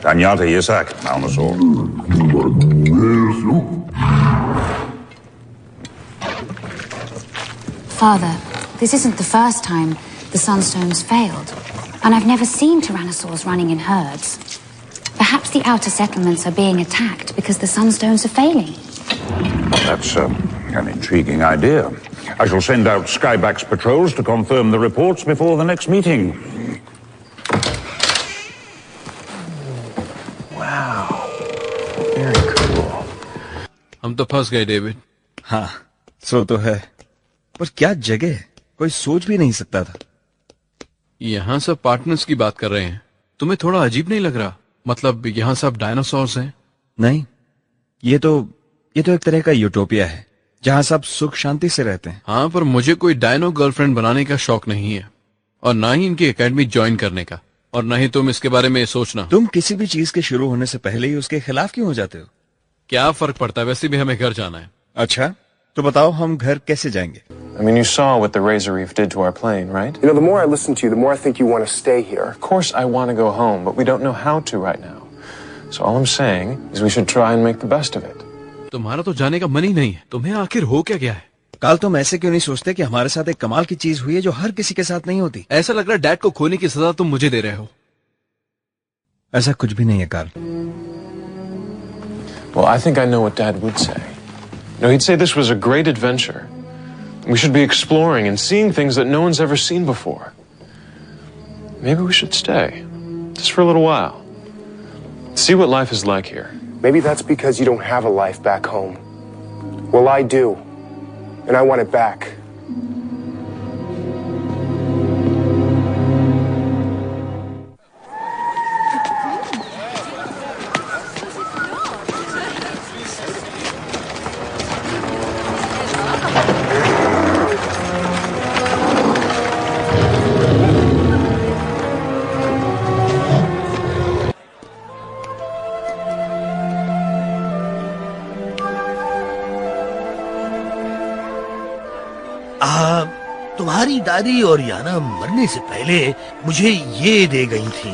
Danyata Yisak, Almasor. Father, this isn't the first time the Sunstones failed. And I've never seen Tyrannosaurs running in herds. Perhaps the outer settlements are being attacked because the Sunstones are failing. That's an intriguing idea. I shall send out Skyback's patrols to confirm the reports before the next meeting. Wow. Very cool. हम तो फंस गए David. हाँ, सो तो है। पर क्या जगह है, कोई सोच भी नहीं सकता था। यहाँ सब पार्टनर्स की बात कर रहे हैं। तुम्हें थोड़ा अजीब नहीं लग रहा? मतलब यहाँ सब डायनासोर्स हैं। नहीं, ये तो एक तरह का यूटोपिया है जहाँ सब सुख शांति से रहते हैं। हाँ, पर मुझे कोई डायनो गर्लफ्रेंड बनाने का शौक नहीं है, और ना ही इनकी एकेडमी ज्वाइन करने का, और ना ही तुम इसके बारे में सोचना। तुम किसी भी चीज के शुरू होने से पहले ही उसके खिलाफ क्यों हो जाते हो? क्या फर्क पड़ता है, वैसे भी हमें घर जाना है। अच्छा, तो बताओ हम घर कैसे जाएंगे? I mean, you saw what the Razor Reef did to our plane, right? You know, the more I listen to you, the more I think you want to stay here. Of course I want to go home, but we don't know how to right now. So all I'm saying is we should try and make the best of it. तुम्हारा तो जाने का मन ही नहीं है। तुम्हें आखिर हो क्या गया है? काल, तुम ऐसे क्यों नहीं सोचते कि हमारे साथ एक कमाल की चीज हुई है जो हर किसी के साथ नहीं होती? ऐसा लग रहा है डैड को खोने की सजा तुम मुझे दे रहे हो। ऐसा कुछ भी नहीं है काल। Well, I think I know what Dad would say. No, he'd say this was a great adventure. We should be exploring and seeing things that no one's ever seen before. Maybe we should stay, just for a little while. See what life is like here. Maybe that's because you don't have a life back home. Well, I do. And I want it back. तुम्हारी दादी और याना मरने से पहले मुझे ये दे गई थी।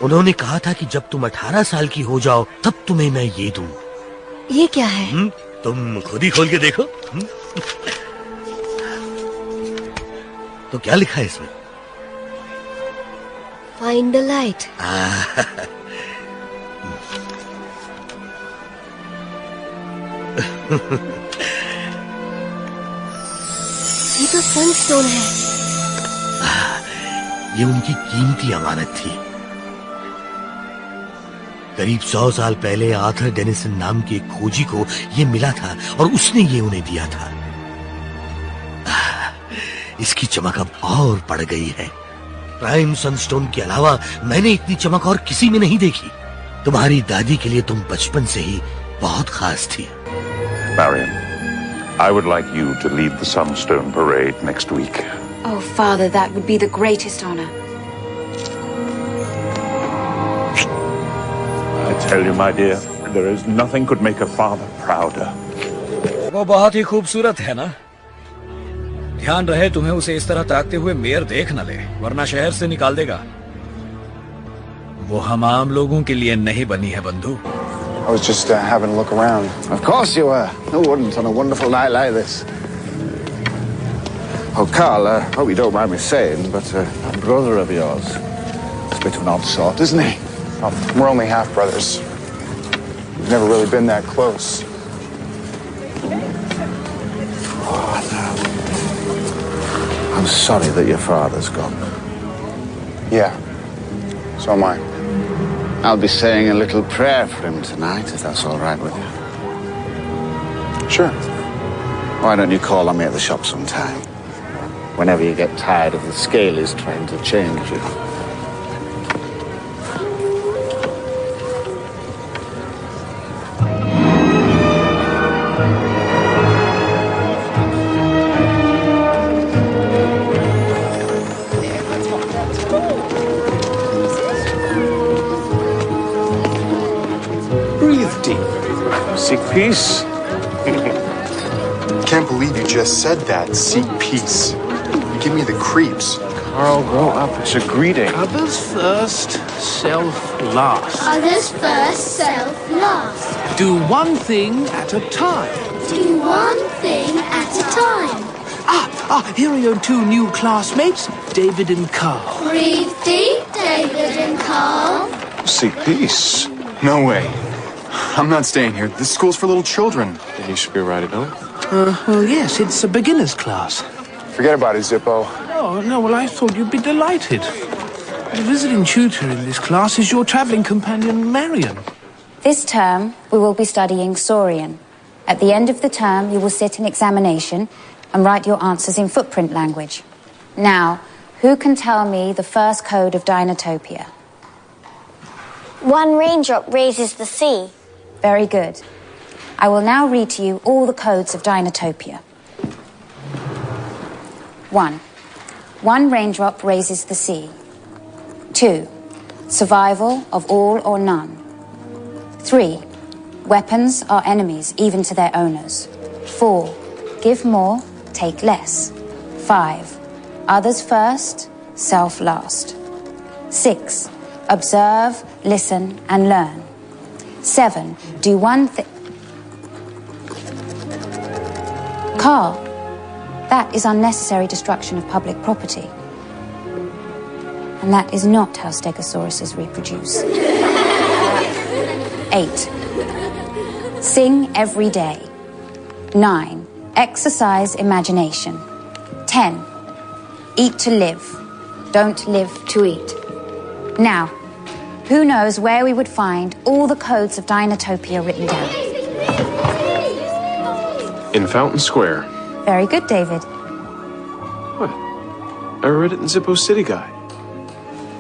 उन्होंने कहा था कि जब तुम 18 साल की हो जाओ तब तुम्हें मैं ये दूं। ये क्या है? तुम खुद ही खोल के देखो। तो क्या लिखा है इसमें? Find the light. ये तो सनस्टोन है। ये उनकी कीमती अमानत थी। करीब 100 साल पहले आर्थर डेनिसन नाम के एक खोजी को ये मिला था और उसने ये उन्हें दिया था। इसकी चमक अब और बढ़ गई है। प्राइम सनस्टोन के अलावा मैंने इतनी चमक और किसी में नहीं देखी। तुम्हारी दादी के लिए तुम बचपन से ही बहुत खास थी। Marion, I would like you to lead the Sunstone Parade next week. Oh, Father, that would be the greatest honor. I tell you, my dear, there is nothing could make a father prouder. वो बहुत ही खूबसूरत है ना? ध्यान रहे तुम्हें उसे इस तरह ताकते हुए मेयर देख न ले, वरना शहर से निकाल देगा। वो हम आम लोगों के लिए नहीं बनी है बंधु। I was just having a look around. Of course you were. Who wouldn't on a wonderful night like this? Oh, Carl, I hope you don't mind me saying, but that brother of yours is a bit of an odd sort, isn't he? Oh, we're only half brothers. We've never really been that close. Oh, no. I'm sorry that your father's gone. Yeah, so am I. I'll be saying a little prayer for him tonight, if that's all right with you. Sure. Why don't you call on me at the shop sometime? Whenever you get tired of the scalies trying to change you. Seek peace? Can't believe you just said that. Seek peace. You give me the creeps. Carl, grow up. It's a greeting. Others first, self last. Others first, self last. Do one thing at a time. Do one thing at a time. Here are your two new classmates, David and Carl. Breathe deep, David and Carl. Seek peace? No way. I'm not staying here. This school's for little children. Then you should be right at home. Well, yes, it's a beginner's class. Forget about it, Zippo. Oh, no, well, I thought you'd be delighted. The visiting tutor in this class is your travelling companion, Marion. This term, we will be studying Saurian. At the end of the term, you will sit an examination and write your answers in footprint language. Now, who can tell me the first code of Dinotopia? One raindrop raises the sea. Very good. I will now read to you all the codes of Dinotopia. 1. One raindrop raises the sea. 2. Survival of all or none. 3. Weapons are enemies even to their owners. 4. Give more, take less. 5. Others first, self last. 6. Observe, listen, and learn. 7. Do one thing. Carl, that is unnecessary destruction of public property. And that is not how Stegosauruses reproduce. 8. Sing every day. 9. Exercise imagination. 10. Eat to live. Don't live to eat. Now, who knows where we would find all the codes of Dinotopia written down? In Fountain Square. Very good, David. What? I read it in Zippo's City Guide.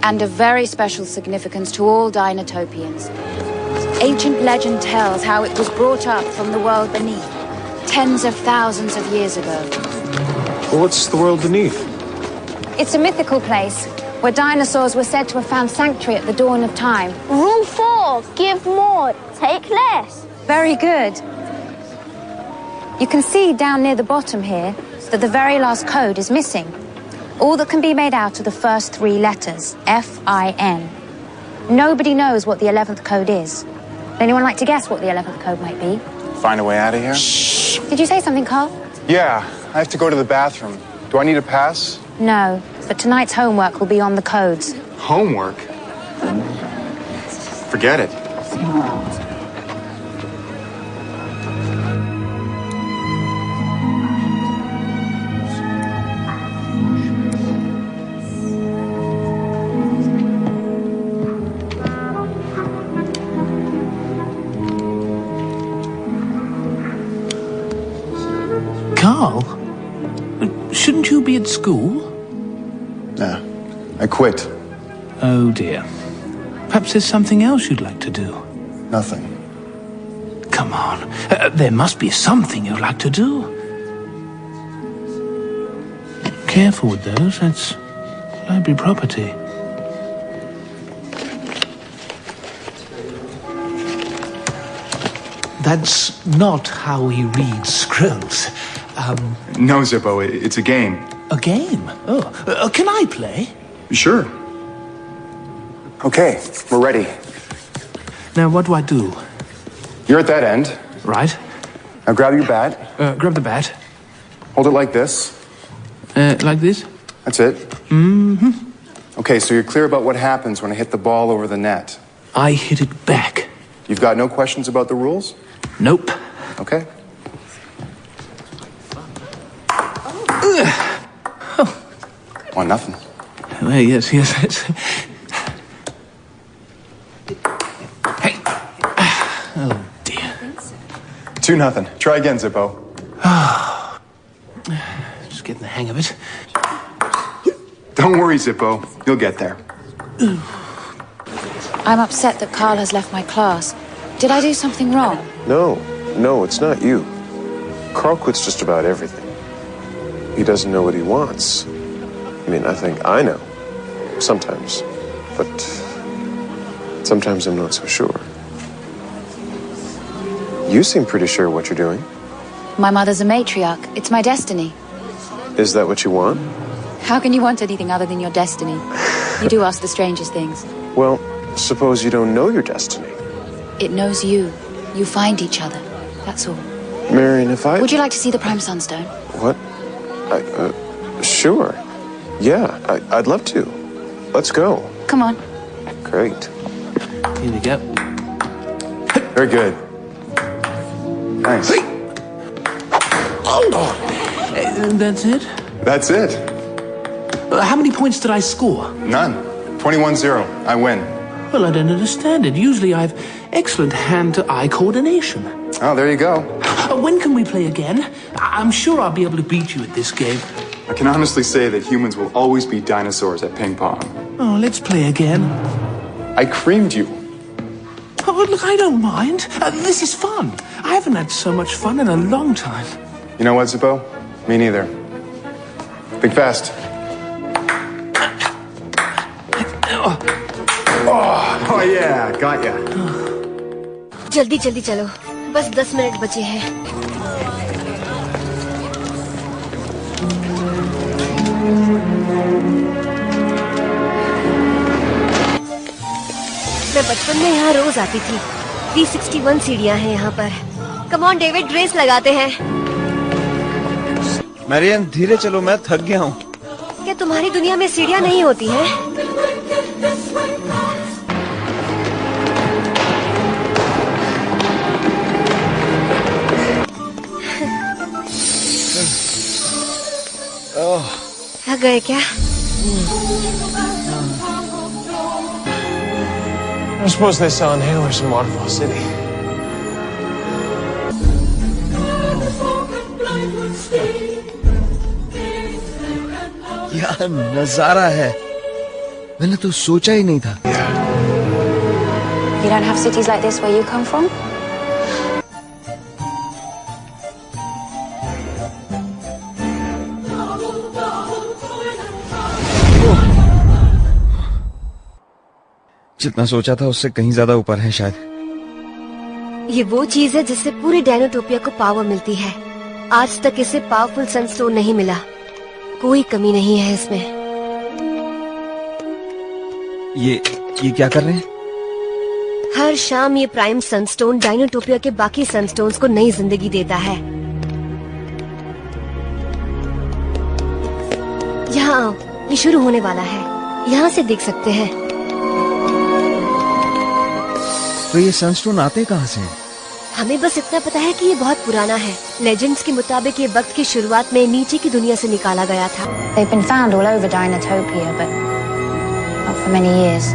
And of very special significance to all Dinotopians. Ancient legend tells how it was brought up from the world beneath, tens of thousands of years ago. Well, what's the world beneath? It's a mythical place where dinosaurs were said to have found sanctuary at the dawn of time. Rule 4, give more, take less. Very good. You can see down near the bottom here that the very last code is missing. All that can be made out are the first 3 letters, F-I-N. Nobody knows what the 11th code is. Would anyone like to guess what the 11th code might be? Find a way out of here? Shh. Did you say something, Carl? Yeah, I have to go to the bathroom. Do I need a pass? No, but tonight's homework will be on the codes. Homework? Forget it. Carl, shouldn't you be at school? Nah, I quit. Oh dear. Perhaps there's something else you'd like to do. Nothing. Come on, there must be something you'd like to do. Careful with those, that's library property. That's not how he reads scrolls. No, Zippo, it's a game. A game? Oh, can I play? Sure. Okay, we're ready. Now, what do I do? You're at that end. Right. Now grab your bat. Grab the bat. Hold it like this. Like this? That's it. Mm-hmm. Okay, so you're clear about what happens when I hit the ball over the net. I hit it back. You've got no questions about the rules? Nope. Okay. Oh, nothing. Well, yes. Hey. 2-0. Try again, Zippo. Just getting the hang of it. Don't worry, Zippo. You'll get there. I'm upset that Carl has left my class. Did I do something wrong? No, it's not you. Carl quits just about everything. He doesn't know what he wants. I mean, I think I know. Sometimes. But sometimes I'm not so sure. You seem pretty sure what you're doing. My mother's a matriarch. It's my destiny. Is that what you want? How can you want anything other than your destiny? You do ask the strangest things. Well, suppose you don't know your destiny. It knows you. You find each other. That's all. Marion, if I... Would you like to see the Prime Sunstone? What? Sure. Yeah, I'd love to. Let's go. Come on. Great. Here we go. Very good. Nice. That's it? That's it. How many points did I score? None. 21-0. I win. Well, I don't understand it. Usually I have excellent hand-to-eye coordination. Oh, there you go. When can we play again? I'm sure I'll be able to beat you at this game. I can honestly say that humans will always beat dinosaurs at ping pong. Oh, let's play again. I creamed you. Oh, look, I don't mind. This is fun. I haven't had so much fun in a long time. You know what, Zippo? Me neither. Think fast. Oh yeah, got ya. जल्दी जल्दी चलो, बस 10 minute बचे हैं। मैं बचपन में यहाँ रोज आती थी। 361 सीढ़ियाँ हैं यहाँ पर। कम ऑन डेविड, रेस लगाते हैं। मैरियन धीरे चलो, मैं थक गया हूँ। क्या तुम्हारी दुनिया में सीढ़ियाँ नहीं होती हैं? थक गए क्या? I suppose they sell inhalers in Waterfall City. क्या नजारा है, मैंने तो सोचा ही नहीं था। You don't have cities like this where you come from? जितना सोचा था उससे कहीं ज्यादा ऊपर है शायद। ये वो चीज है जिससे पूरे डायनोटोपिया को पावर मिलती है। आज तक इसे पावरफुल सनस्टोन नहीं मिला, कोई कमी नहीं है इसमें। ये क्या कर रहे हैं? हर शाम ये प्राइम सनस्टोन डायनोटोपिया के बाकी सनस्टोन्स को नई जिंदगी देता है। यहाँ आओ, ये शुरू होने वाला है, यहाँ से देख सकते हैं। तो ये सनस्टोन आते कहाँ से? हमें बस इतना पता है कि ये बहुत पुराना है। लेजेंड्स के मुताबिक ये वक्त की शुरुआत में नीचे की दुनिया से निकाला गया था। They've been found all over Dinotopia, but not for many years.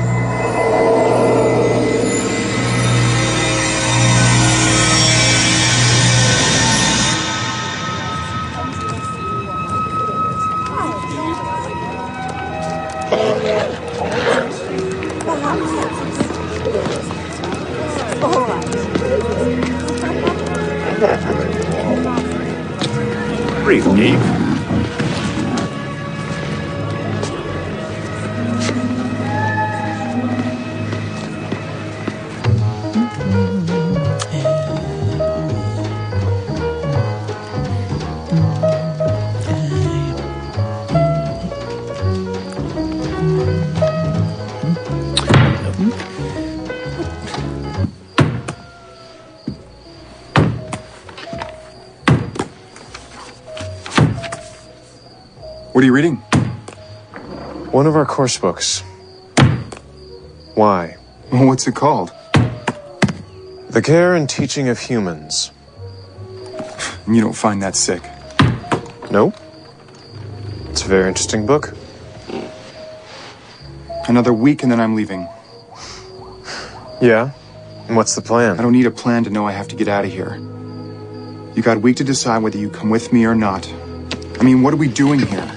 Breathe deep. What are you reading? One of our course books. Why? What's it called? The Care and Teaching of Humans. You don't find that sick? No. It's a very interesting book. Another week and then I'm leaving. Yeah? And what's the plan? I don't need a plan to know I have to get out of here. You got a week to decide whether you come with me or not. I mean, what are we doing here?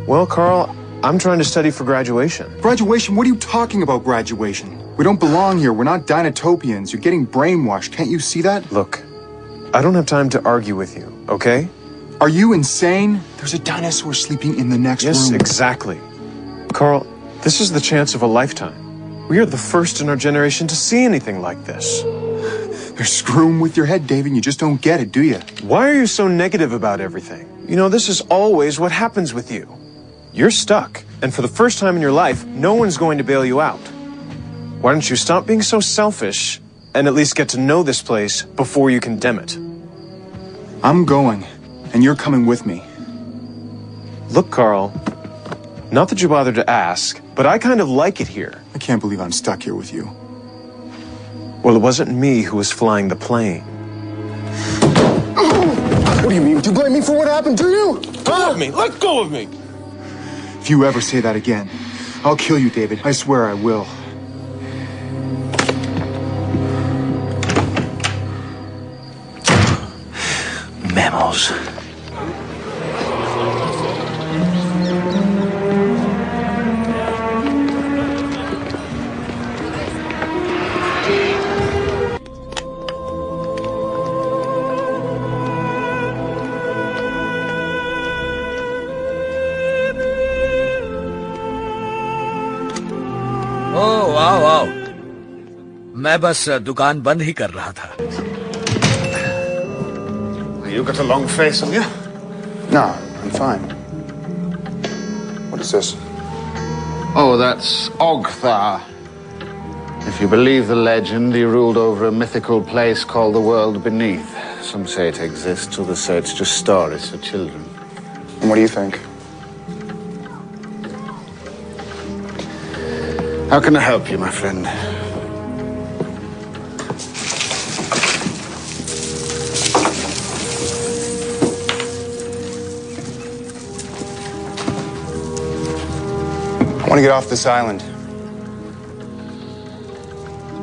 Well, Carl, I'm trying to study for graduation. Graduation? What are you talking about, graduation? We don't belong here. We're not Dinotopians. You're getting brainwashed. Can't you see that? Look, I don't have time to argue with you, okay? Are you insane? There's a dinosaur sleeping in the next room. Yes, exactly. Carl, this is the chance of a lifetime. We are the first in our generation to see anything like this. You're screwing with your head, David. You just don't get it, do you? Why are you so negative about everything? You know, this is always what happens with you. You're stuck, and for the first time in your life, no one's going to bail you out. Why don't you stop being so selfish and at least get to know this place before you condemn it? I'm going, and you're coming with me. Look, Carl, not that you bothered to ask, but I kind of like it here. I can't believe I'm stuck here with you. Well, it wasn't me who was flying the plane. What do you mean? Do you blame me for what happened to you? Let go of me! Let go of me! If you ever say that again, I'll kill you, David. I swear I will. Mammals. वाह, मैं बस दुकान बंद ही कर रहा था। You got a long face on you? No, I'm fine. What is this? Oh, that's Ogthar. If you believe the legend, he ruled over a mythical place called the World Beneath. Some say it exists, others say it's just stories for children. And what do you think? How can I help you, my friend? I want to get off this island.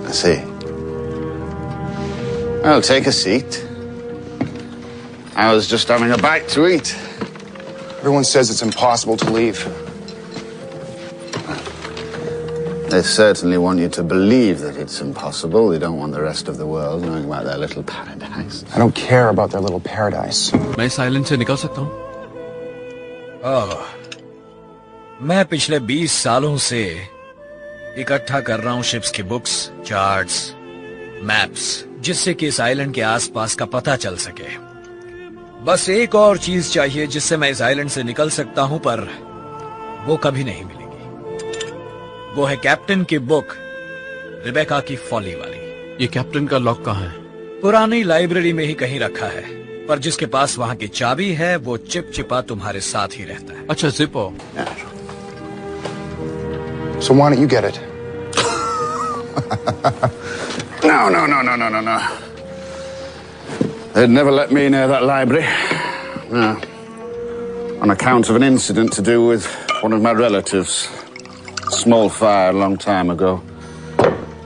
I see. Well, take a seat. I was just having a bite to eat. Everyone says it's impossible to leave. They certainly want you to believe that it's impossible. They don't want the rest of the world knowing about their little paradise. I don't care about their little paradise. मैं इस island से निकल सकता हूँ? मैं पिछले 20 सालों से इकट्ठा कर रहा हूँ शिप्स की बुक्स, चार्ट्स, मैप्स, जिससे कि इस आइलैंड के आसपास का पता चल सके। बस एक और चीज चाहिए जिससे मैं इस आइलैंड से निकल सकता हूँ, पर वो कभी नहीं मिलेगी। वो है कैप्टन की बुक, रिबेका की फॉली वाली। ये कैप्टन का लॉक कहाँ है? पुरानी लाइब्रेरी में ही कहीं रखा है, पर जिसके पास वहाँ की चाबी है वो चिपचिपा तुम्हारे साथ ही रहता है। अच्छा, जिपो। So why don't you get it? No. They'd never let me near that library. No. On account of an incident to do with one of my relatives. A small fire a long time ago.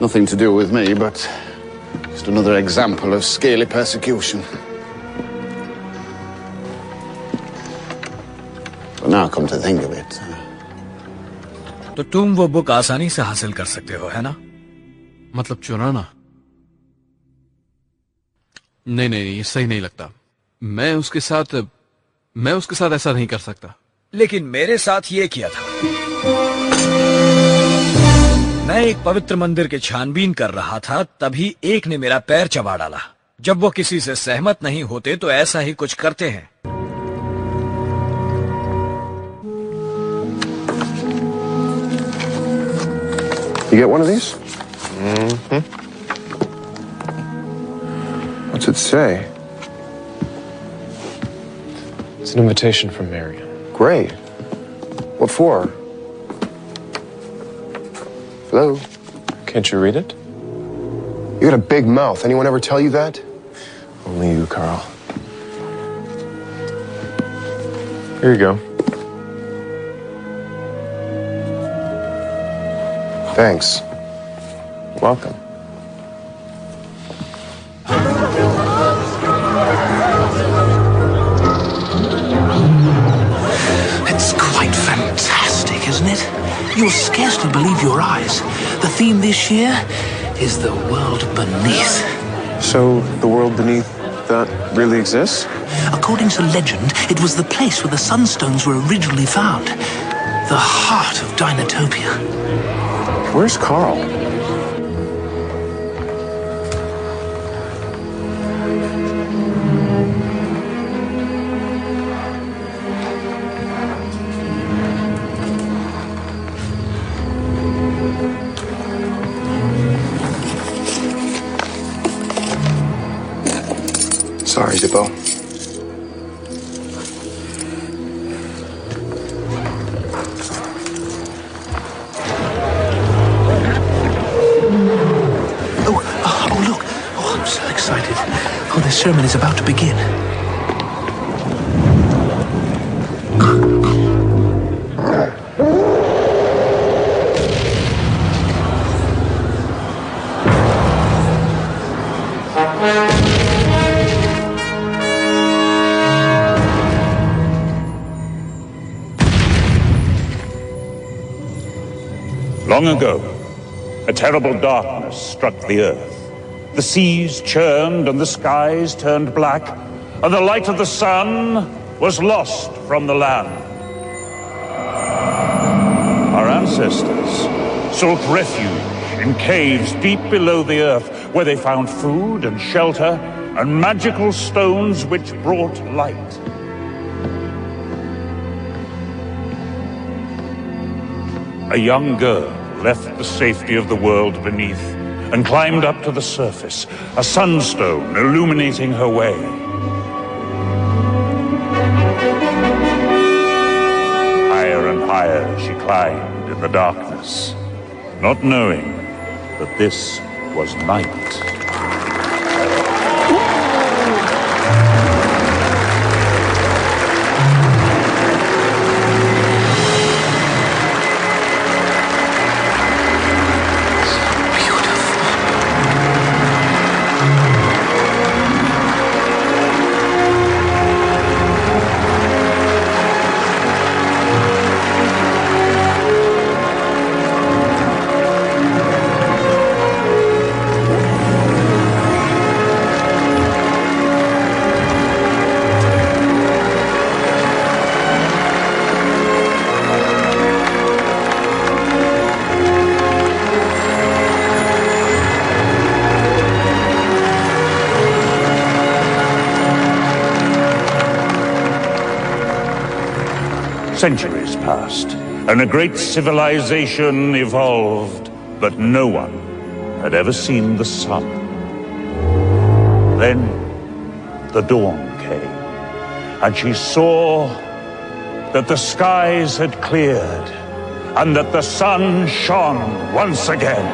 Nothing to do with me, but just another example of scaly persecution. But now come to think of it. तो तुम वो book आसानी से हासिल कर सकते हो, है ना? मतलब चुराना? नहीं, ये सही नहीं लगता। मैं उसके साथ ऐसा नहीं कर सकता। लेकिन मेरे साथ ये किया था। मैं एक पवित्र मंदिर के छानबीन कर रहा था, तभी एक ने मेरा पैर चबा डाला। जब वो किसी से सहमत नहीं होते तो ऐसा ही कुछ करते हैं। You get one of these? Mm-hmm. What's it say? It's an invitation from Marion. Great. What for? Hello? Can't you read it? You got a big mouth. Anyone ever tell you that? Only you, Carl. Here you go. Thanks. Welcome. It's quite fantastic, isn't it? You'll scarcely believe your eyes. The theme this year is the world beneath. So, the world beneath that really exists? According to legend, it was the place where the Sunstones were originally found. The heart of Dinotopia. Where's Carl? Sorry, Zippo. The sermon is about to begin. Long ago, a terrible darkness struck the earth. The seas churned and the skies turned black, and the light of the sun was lost from the land. Our ancestors sought refuge in caves deep below the earth, where they found food and shelter and magical stones which brought light. A young girl left the safety of the world beneath and climbed up to the surface, a sunstone illuminating her way. she climbed in the darkness, not knowing that this was night. Centuries passed, and a great civilization evolved, but no one had ever seen the sun. Then the dawn came, and she saw that the skies had cleared, and that the sun shone once again.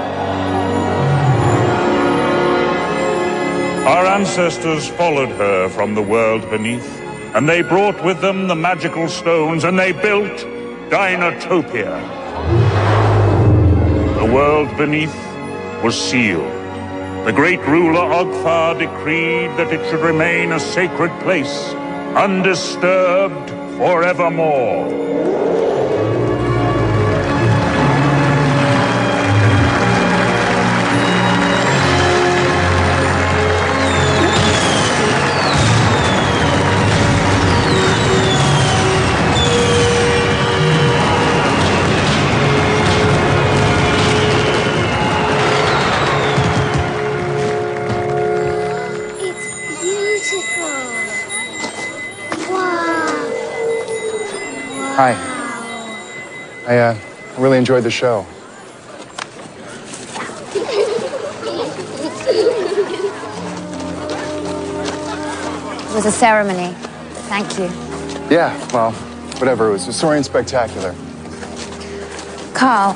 Our ancestors followed her from the world beneath, and they brought with them the magical stones, and they built Dinotopia. The world beneath was sealed. The great ruler Ogfar decreed that it should remain a sacred place, undisturbed forevermore. Hi. I really enjoyed the show. It was a ceremony. Thank you. Yeah, well, whatever. It was Saurian spectacular. Carl,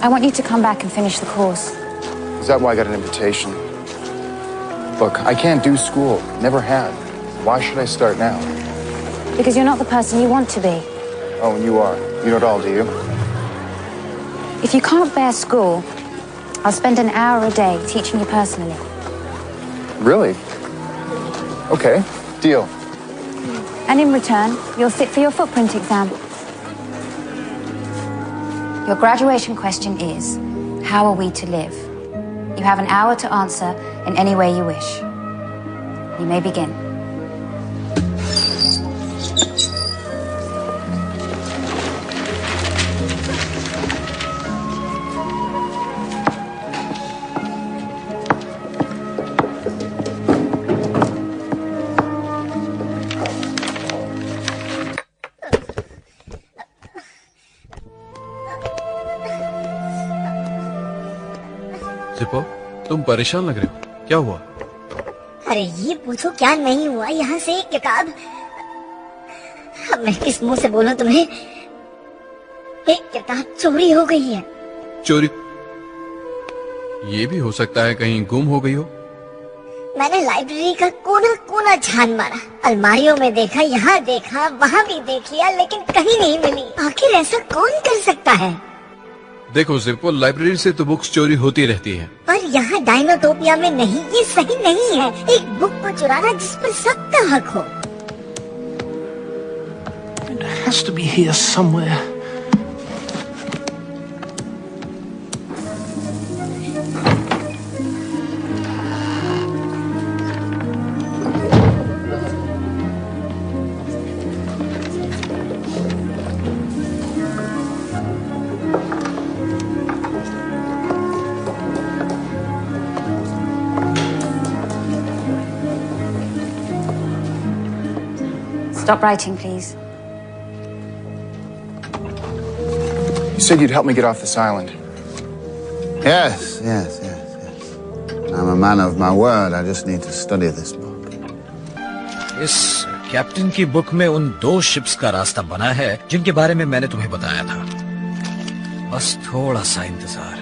I want you to come back and finish the course. Is that why I got an invitation? Look, I can't do school. Never had. Why should I start now? Because you're not the person you want to be. Oh, and you are. You know it all, do you? If you can't bear school, I'll spend an hour a day teaching you personally. Really? Okay, deal. And in return, you'll sit for your footprint exam. Your graduation question is, how are we to live? You have an hour to answer in any way you wish. You may begin. जिपो, तुम परेशान लग रहे हो। क्या हुआ? अरे ये पूछो क्या नहीं हुआ। यहाँ से एक किताब, अब मैं किस मुंह से बोलूं तुम्हें, एक किताब चोरी हो गई है। चोरी? ये भी हो सकता है कहीं गुम हो गई हो। मैंने लाइब्रेरी का कोना कोना छान मारा, अलमारियों में देखा, यहाँ देखा, वहाँ भी देख लिया, लेकिन कहीं नहीं मिली। आखिर ऐसा कौन कर सकता है? देखो जिप्पो, लाइब्रेरी से तो बुक्स चोरी होती रहती हैं। पर यहाँ डायनोटोपिया में नहीं, ये सही नहीं है। एक बुक को चुराना जिस पर सबका हक हो। It has to be here somewhere. Stop writing, please. You said you'd help me get off this island. Yes. I'm a man of my word. I just need to study this book. Captain की book में उन 2 ships का रास्ता बना है जिनके बारे में मैंने तुम्हें बताया था। बस थोड़ा सा इंतजार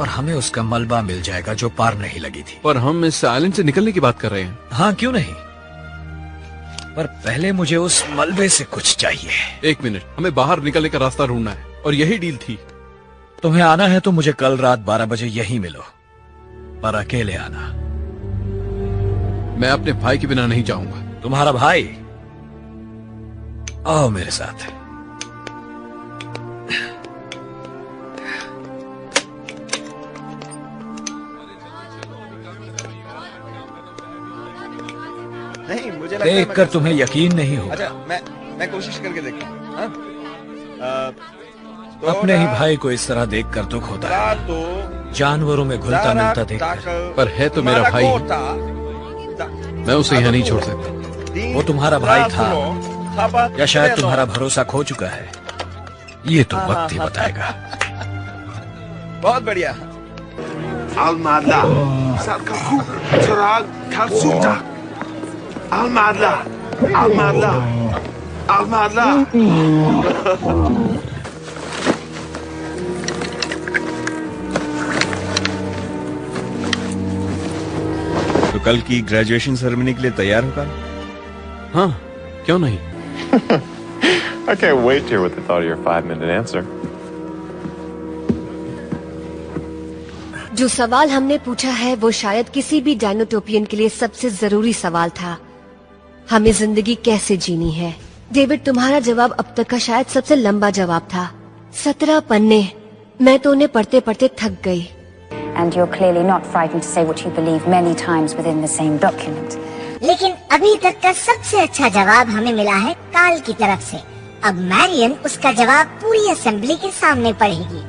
और हमें उसका मलबा मिल जाएगा जो पार नहीं लगी थी। पर हम इस आइलैंड से निकलने की बात कर रहे हैं। हाँ, क्यों नहीं, पर पहले मुझे उस मलबे से कुछ चाहिए। 1 मिनट, हमें बाहर निकलने का रास्ता ढूंढना है और यही डील थी। तुम्हें आना है तो मुझे कल रात 12 बजे यहीं मिलो, पर अकेले आना। मैं अपने भाई के बिना नहीं जाऊंगा। तुम्हारा भाई? आओ मेरे साथ। नहीं, मुझे देख कर तुम्हें यकीन नहीं होगा। अच्छा, मैं कोशिश करके देखता हूँ। अपने ही भाई को इस तरह देखकर दुख होता है, जानवरों में घुलता मिलता देखकर। पर है तो मेरा भाई, मैं उसे यहाँ नहीं छोड़ सकता। वो तुम्हारा भाई था या शायद तुम्हारा भरोसा खो चुका है, ये तो वक्त ही बताएगा। बहुत बढ़िया। Almada, Salkaku, Tarag, Kalsuta. Almada, Almada, Almada. तो कल की ग्रेजुएशन सेरेमनी के लिए तैयार होगा? हाँ, क्यों नहीं? I can't wait to hear what they thought of your 5-minute answer. जो सवाल हमने पूछा है वो शायद किसी भी डायनोटोपियन के लिए सबसे जरूरी सवाल था। हमें जिंदगी कैसे जीनी है? डेविड, तुम्हारा जवाब अब तक का शायद सबसे लंबा जवाब था। 17 पन्ने। मैं तो उन्हें पढ़ते पढ़ते थक गई। And you're clearly not frightened to say what you believe many times within the same document. लेकिन अभी तक का सबसे अच्छा जवाब हमें मिला है काल की तरफ से। अब मैरियन उसका जवाब पूरी असेंबली के सामने पढ़ेगी।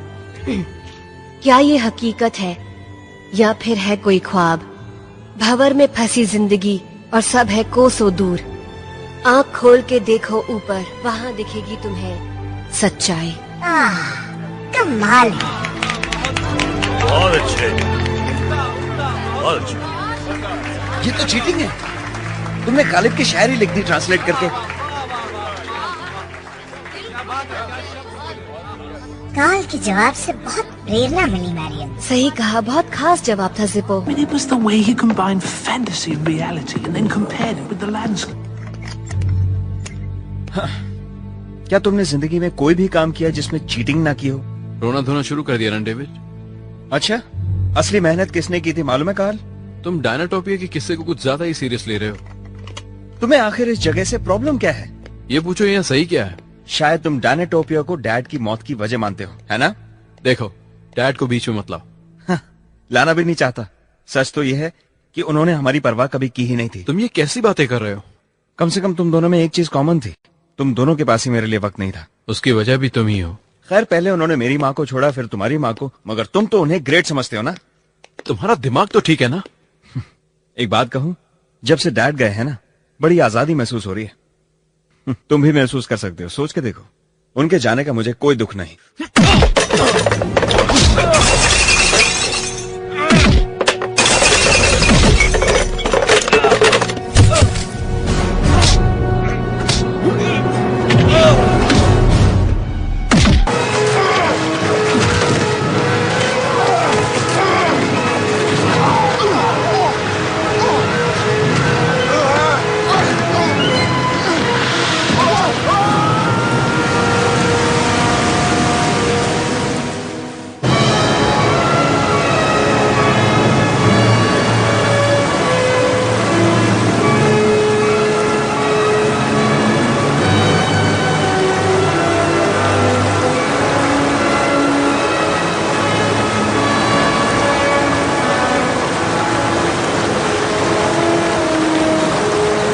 क्या ये हकीकत है या फिर है कोई ख्वाब? भंवर में फंसी जिंदगी और सब है कोसों दूर। आँख खोल के देखो ऊपर, वहाँ दिखेगी तुम्हें सच्चाई। कमाल है। बहुत अच्छे, बहुत अच्छे। ये तो चीटिंग है। तुमने गालिब की शायरी लिख दी ट्रांसलेट करके। काल के जवाब से बहुत प्रेरणा मिली मैरियन। सही कहा, बहुत खास जवाब था जिपो। I mean, it was the way he combined fantasy and reality and then compared it with the landscape. क्या तुमने जिंदगी में कोई भी काम किया जिसमें चीटिंग ना की हो? रोना धोना शुरू कर दिया ना डेविड? अच्छा, असली मेहनत किसने की थी मालूम है कार्ल? तुम डायनाटोपिया के किस्से को कुछ ज्यादा ही सीरियस ले रहे हो। तुम्हें आखिर इस जगह से प्रॉब्लम क्या है? ये पूछो यहाँ सही क्या है? शायद तुम डायनाटोपिया को डैड की मौत की वजह मानते हो, है ना? देखो, डैड को बीच में मत लाओ। लाना भी नहीं चाहता। सच तो यह है कि उन्होंने हमारी परवाह कभी की ही नहीं थी। तुम ये कैसी बातें कर रहे हो? कम से कम तुम दोनों में एक चीज कॉमन थी, तुम दोनों के पास ही मेरे लिए वक्त नहीं था। उसकी वजह भी तुम ही हो। खैर, पहले उन्होंने मेरी माँ को छोड़ा, फिर तुम्हारी माँ को, मगर तुम तो उन्हें ग्रेट समझते हो ना? तुम्हारा दिमाग तो ठीक है ना? एक बात कहूं, जब से डैड गए हैं ना, बड़ी आजादी महसूस हो रही है। तुम भी महसूस कर सकते हो, सोच के देखो। उनके जाने का मुझे कोई दुख नहीं।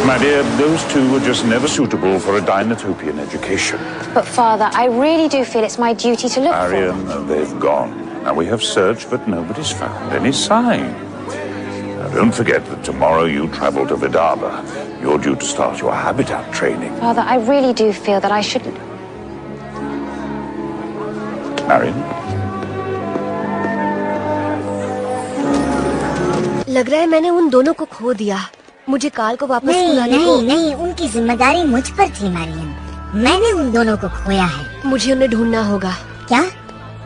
My dear, those two were just never suitable for a Dinotopian education. But Father, I really do feel it's my duty to look for them. Marion, they've gone. Now we have searched, but nobody's found any sign. Now don't forget that tomorrow you travel to Vidarbha. You're due to start your habitat training. Father, I really do feel that I should... Marion? लग रहा है मैंने उन दोनों को खो दिया। मुझे काल को वापस नहीं बुलाने नहीं को... नहीं, उनकी जिम्मेदारी मुझ पर थी मैरियन। मैंने उन दोनों को खोया है। मुझे उन्हें ढूंढना होगा। क्या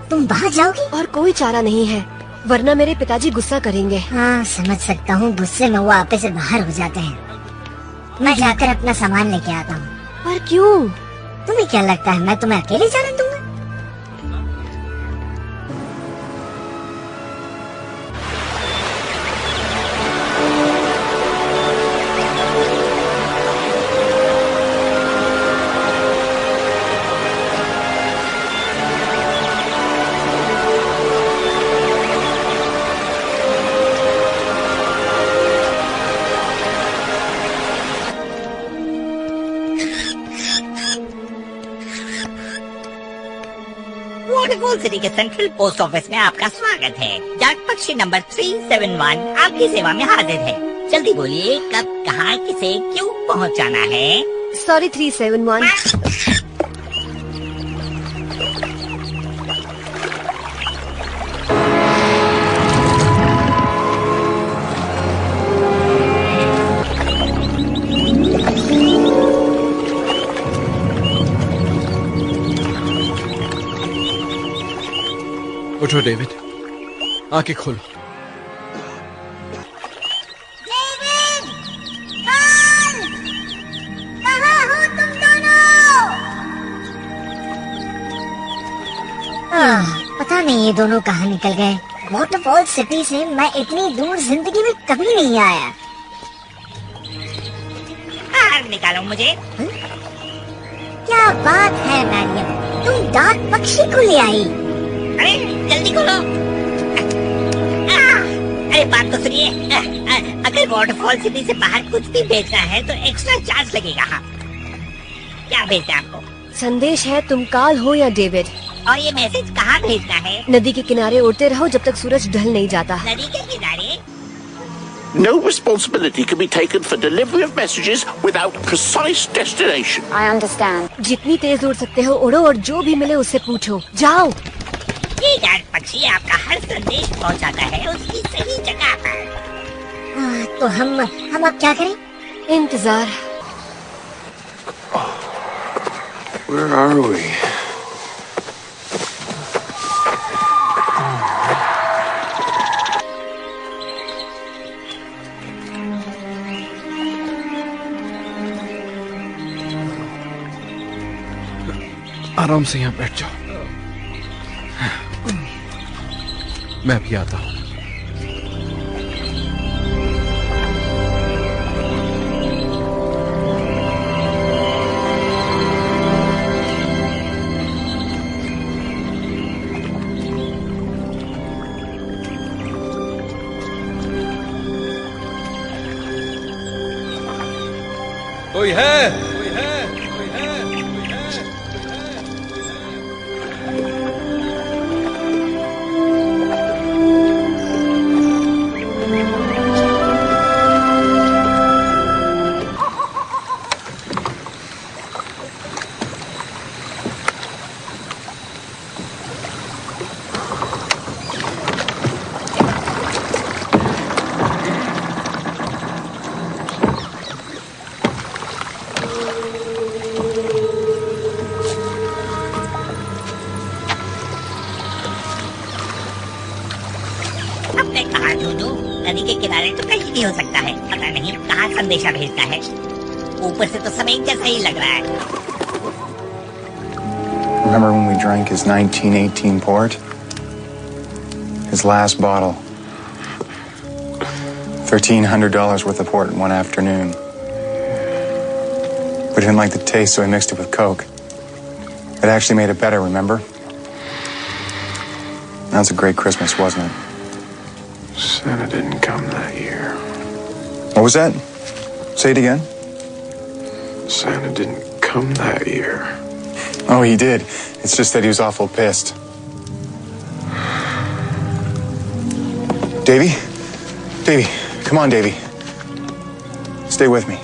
तुम बाहर जाओगी? और कोई चारा नहीं है, वरना मेरे पिताजी गुस्सा करेंगे। हाँ समझ सकता हूँ, गुस्से में वो आपे से बाहर हो जाते हैं। मैं जाकर अपना सामान लेके आता हूँ। पर क्यों? तुम्हें क्या लगता है मैं तुम्हें अकेले जाने दूंगा? वॉटरफॉल सिटी के सेंट्रल पोस्ट ऑफिस में आपका स्वागत है। डाक पक्षी नंबर 371 आपकी सेवा में हाजिर है। जल्दी बोलिए, कब, कहाँ, किसे, क्यों पहुँचाना है? सॉरी 371। उठो डेविड, आंखें खोलो। कहाँ हो तुम दोनों? पता नहीं ये दोनों कहाँ निकल गए। वॉटरफॉल सिटी से मैं इतनी दूर जिंदगी में कभी नहीं आया। बाहर निकालो मुझे। क्या बात है मैरियम, तुम डाक पक्षी को ले आई? अरे जल्दी खोलो। अरे बात तो सुनिए, अगर वॉटरफॉल सिटी से बाहर कुछ भी भेजना है तो एक्स्ट्रा चार्ज लगेगा। हाँ, क्या भेजना है आपको? संदेश है, तुम काल हो या डेविड। और ये मैसेज कहाँ भेजना है? नदी के किनारे उड़ते रहो जब तक सूरज ढल नहीं जाता। नदी के किनारे? No responsibility can be taken for delivery of messages without precise destination. I understand. जितनी तेज उड़ सकते हो उड़ो और जो भी मिले उससे पूछो। जाओ। ये डाक पक्षी आपका हर संदेश पहुंचाता है उसकी सही जगह पर। तो हम अब क्या करें? इंतजार। Where are we? आराम से यहाँ बैठ जाओ, मैं भी आता हूँ। कोई है? नदी के किनारे तो कहीं भी हो सकता है, पता नहीं कहाँ संदेशा भेजना है। ऊपर से तो सब एक जैसा ही लग रहा है। Remember when we drank his 1918 port? His last bottle. $1,300 worth of port in one afternoon. But he didn't like the taste, so he mixed it with Coke. It actually made it better, remember? That was a great Christmas, wasn't it? Santa didn't come that year. What was that? Say it again. Santa didn't come that year. Oh, he did. It's just that he was awful pissed. Davy? Davy, come on, Davy. Stay with me.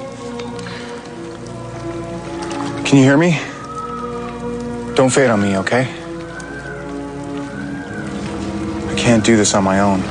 Can you hear me? Don't fade on me, okay? I can't do this on my own.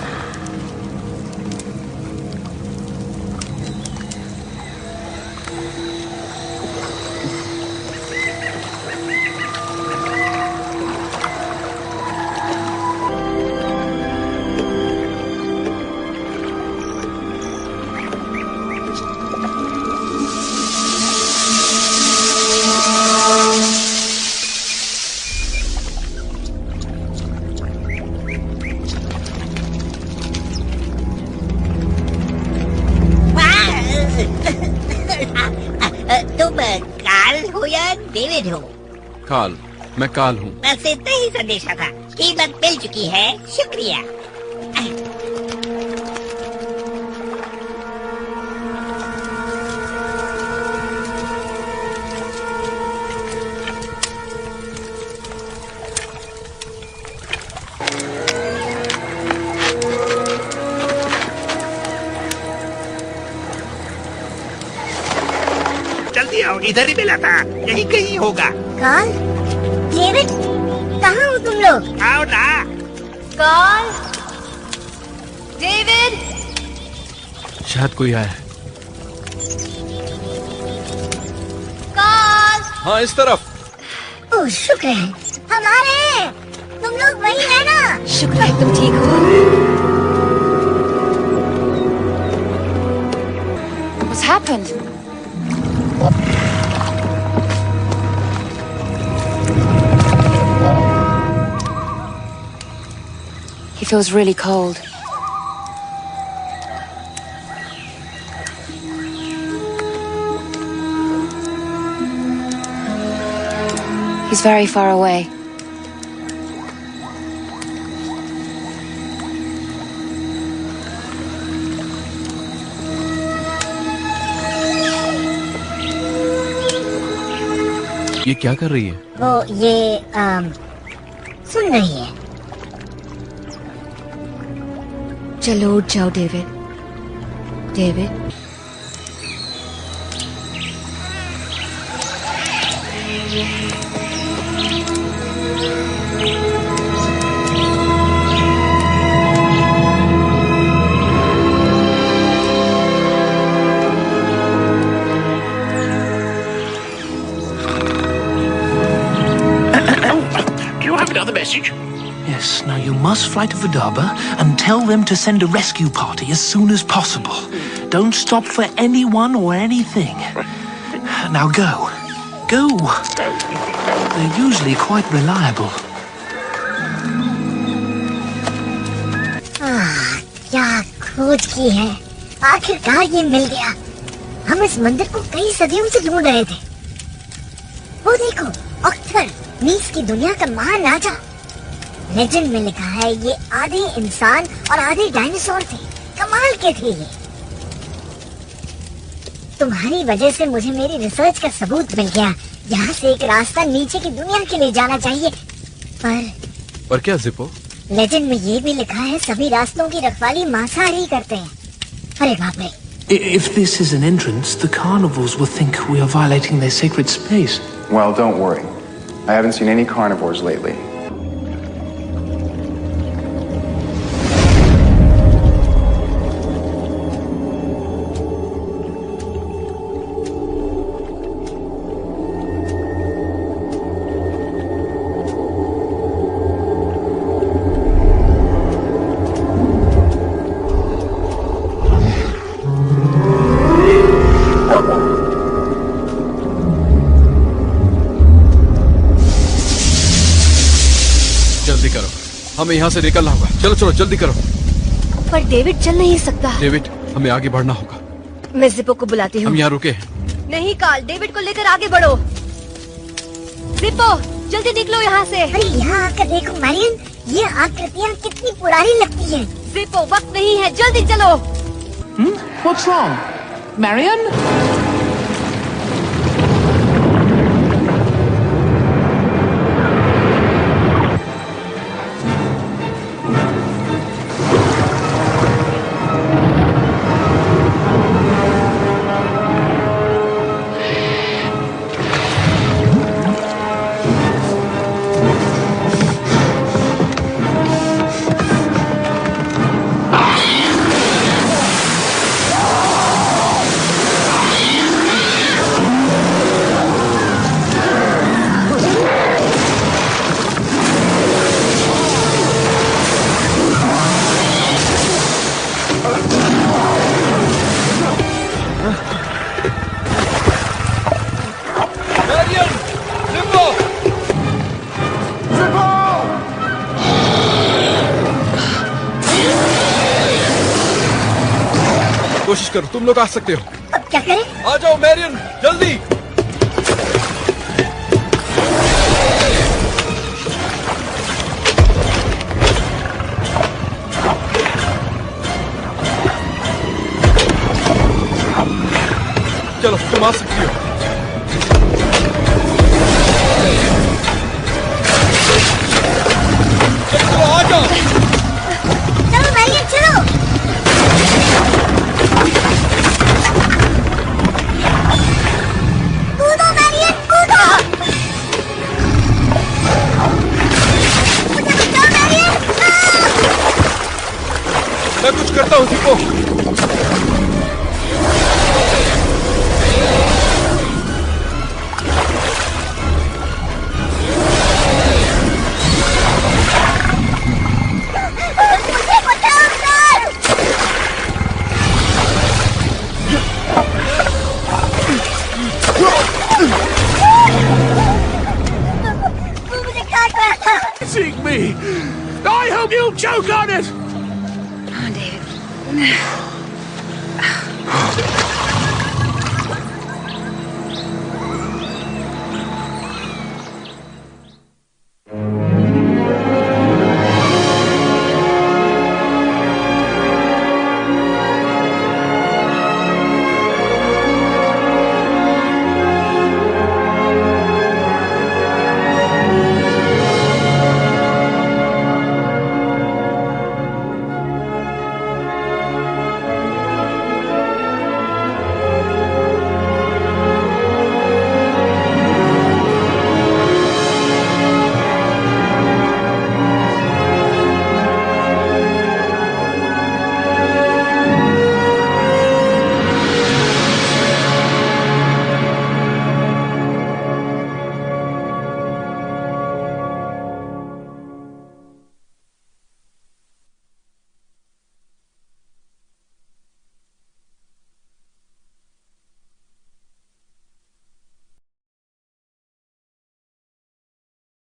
या David हो? काल, मैं काल हूँ। बस इतना ही संदेशा था। कीमत मिल चुकी है, शुक्रिया। जल्दी आओ, इधर ही मिला था, यही कहीं होगा। कॉल? डेविड, कहाँ हो तुम लोग? आओ ना। कॉल? डेविड? शायद कोई आया है। कॉल? हाँ, इस तरफ। ओह, शुक्र है, हम आ रहे हैं। तुम लोग वही है ना? शुक्र है तुम ठीक हो। What's happened? He feels really cold. He's very far away. ये क्या कर रही है? वो ये सुन रही है। चलो उठ जाओ David. David, Do you have another message? Yes, now you must fly to Vidarbha and tell them to send a rescue party as soon as possible. Don't stop for anyone or anything. Now go. Go. They're usually quite reliable. क्या खोज की है, आखिरकार ये मिल गया। हम इस मंदिर को कई सदियों से ढूंढ रहे थे। वो देखो, अख्तर, नीस की दुनिया का महान राजा। लेजेंड में लिखा है ये आधे इंसान और आधे डायनासोर थे। कमाल के थे ये। तुम्हारी वजह से मुझे मेरी रिसर्च का सबूत मिल गया। यहाँ से एक रास्ता नीचे की दुनिया के लिए जाना चाहिए। पर क्या जिपो? लेजेंड में ये भी लिखा है सभी रास्तों की रखवाली मांसाहारी करते हैं। अरे बाप रे। If this is an entrance, the carnivores will think we are violating their sacred space. Well, don't worry. I haven't seen any carnivores lately. हमें यहाँ से निकलना होगा। चलो चलो जल्दी करो। पर डेविड चल नहीं सकता। डेविड, हमें आगे बढ़ना होगा। मैं जिपो को बुलाती हूँ। हम यहाँ रुके हैं। नहीं काल, डेविड को लेकर आगे बढ़ो। जिपो, जल्दी निकलो यहाँ से। अरे यहाँ आकर देखो मैरियन, ये आकृतियाँ कितनी पुरानी लगती हैं। जिपो, वक्त नहीं है, जल्दी चलो। What's wrong? Marion? कोशिश करो, तुम लोग आ सकते हो। अब क्या करें? आ जाओ मैरियन, जल्दी। तुम आ सकती हो। चलो आ जाओ। चलो मैरियन चलो। कूदो मैरियन कूदो। मुझे बचाओ मैरियन। मैं कुछ करता हूँ दीपो। Seek me! I hope you'll choke on it! Come on, David.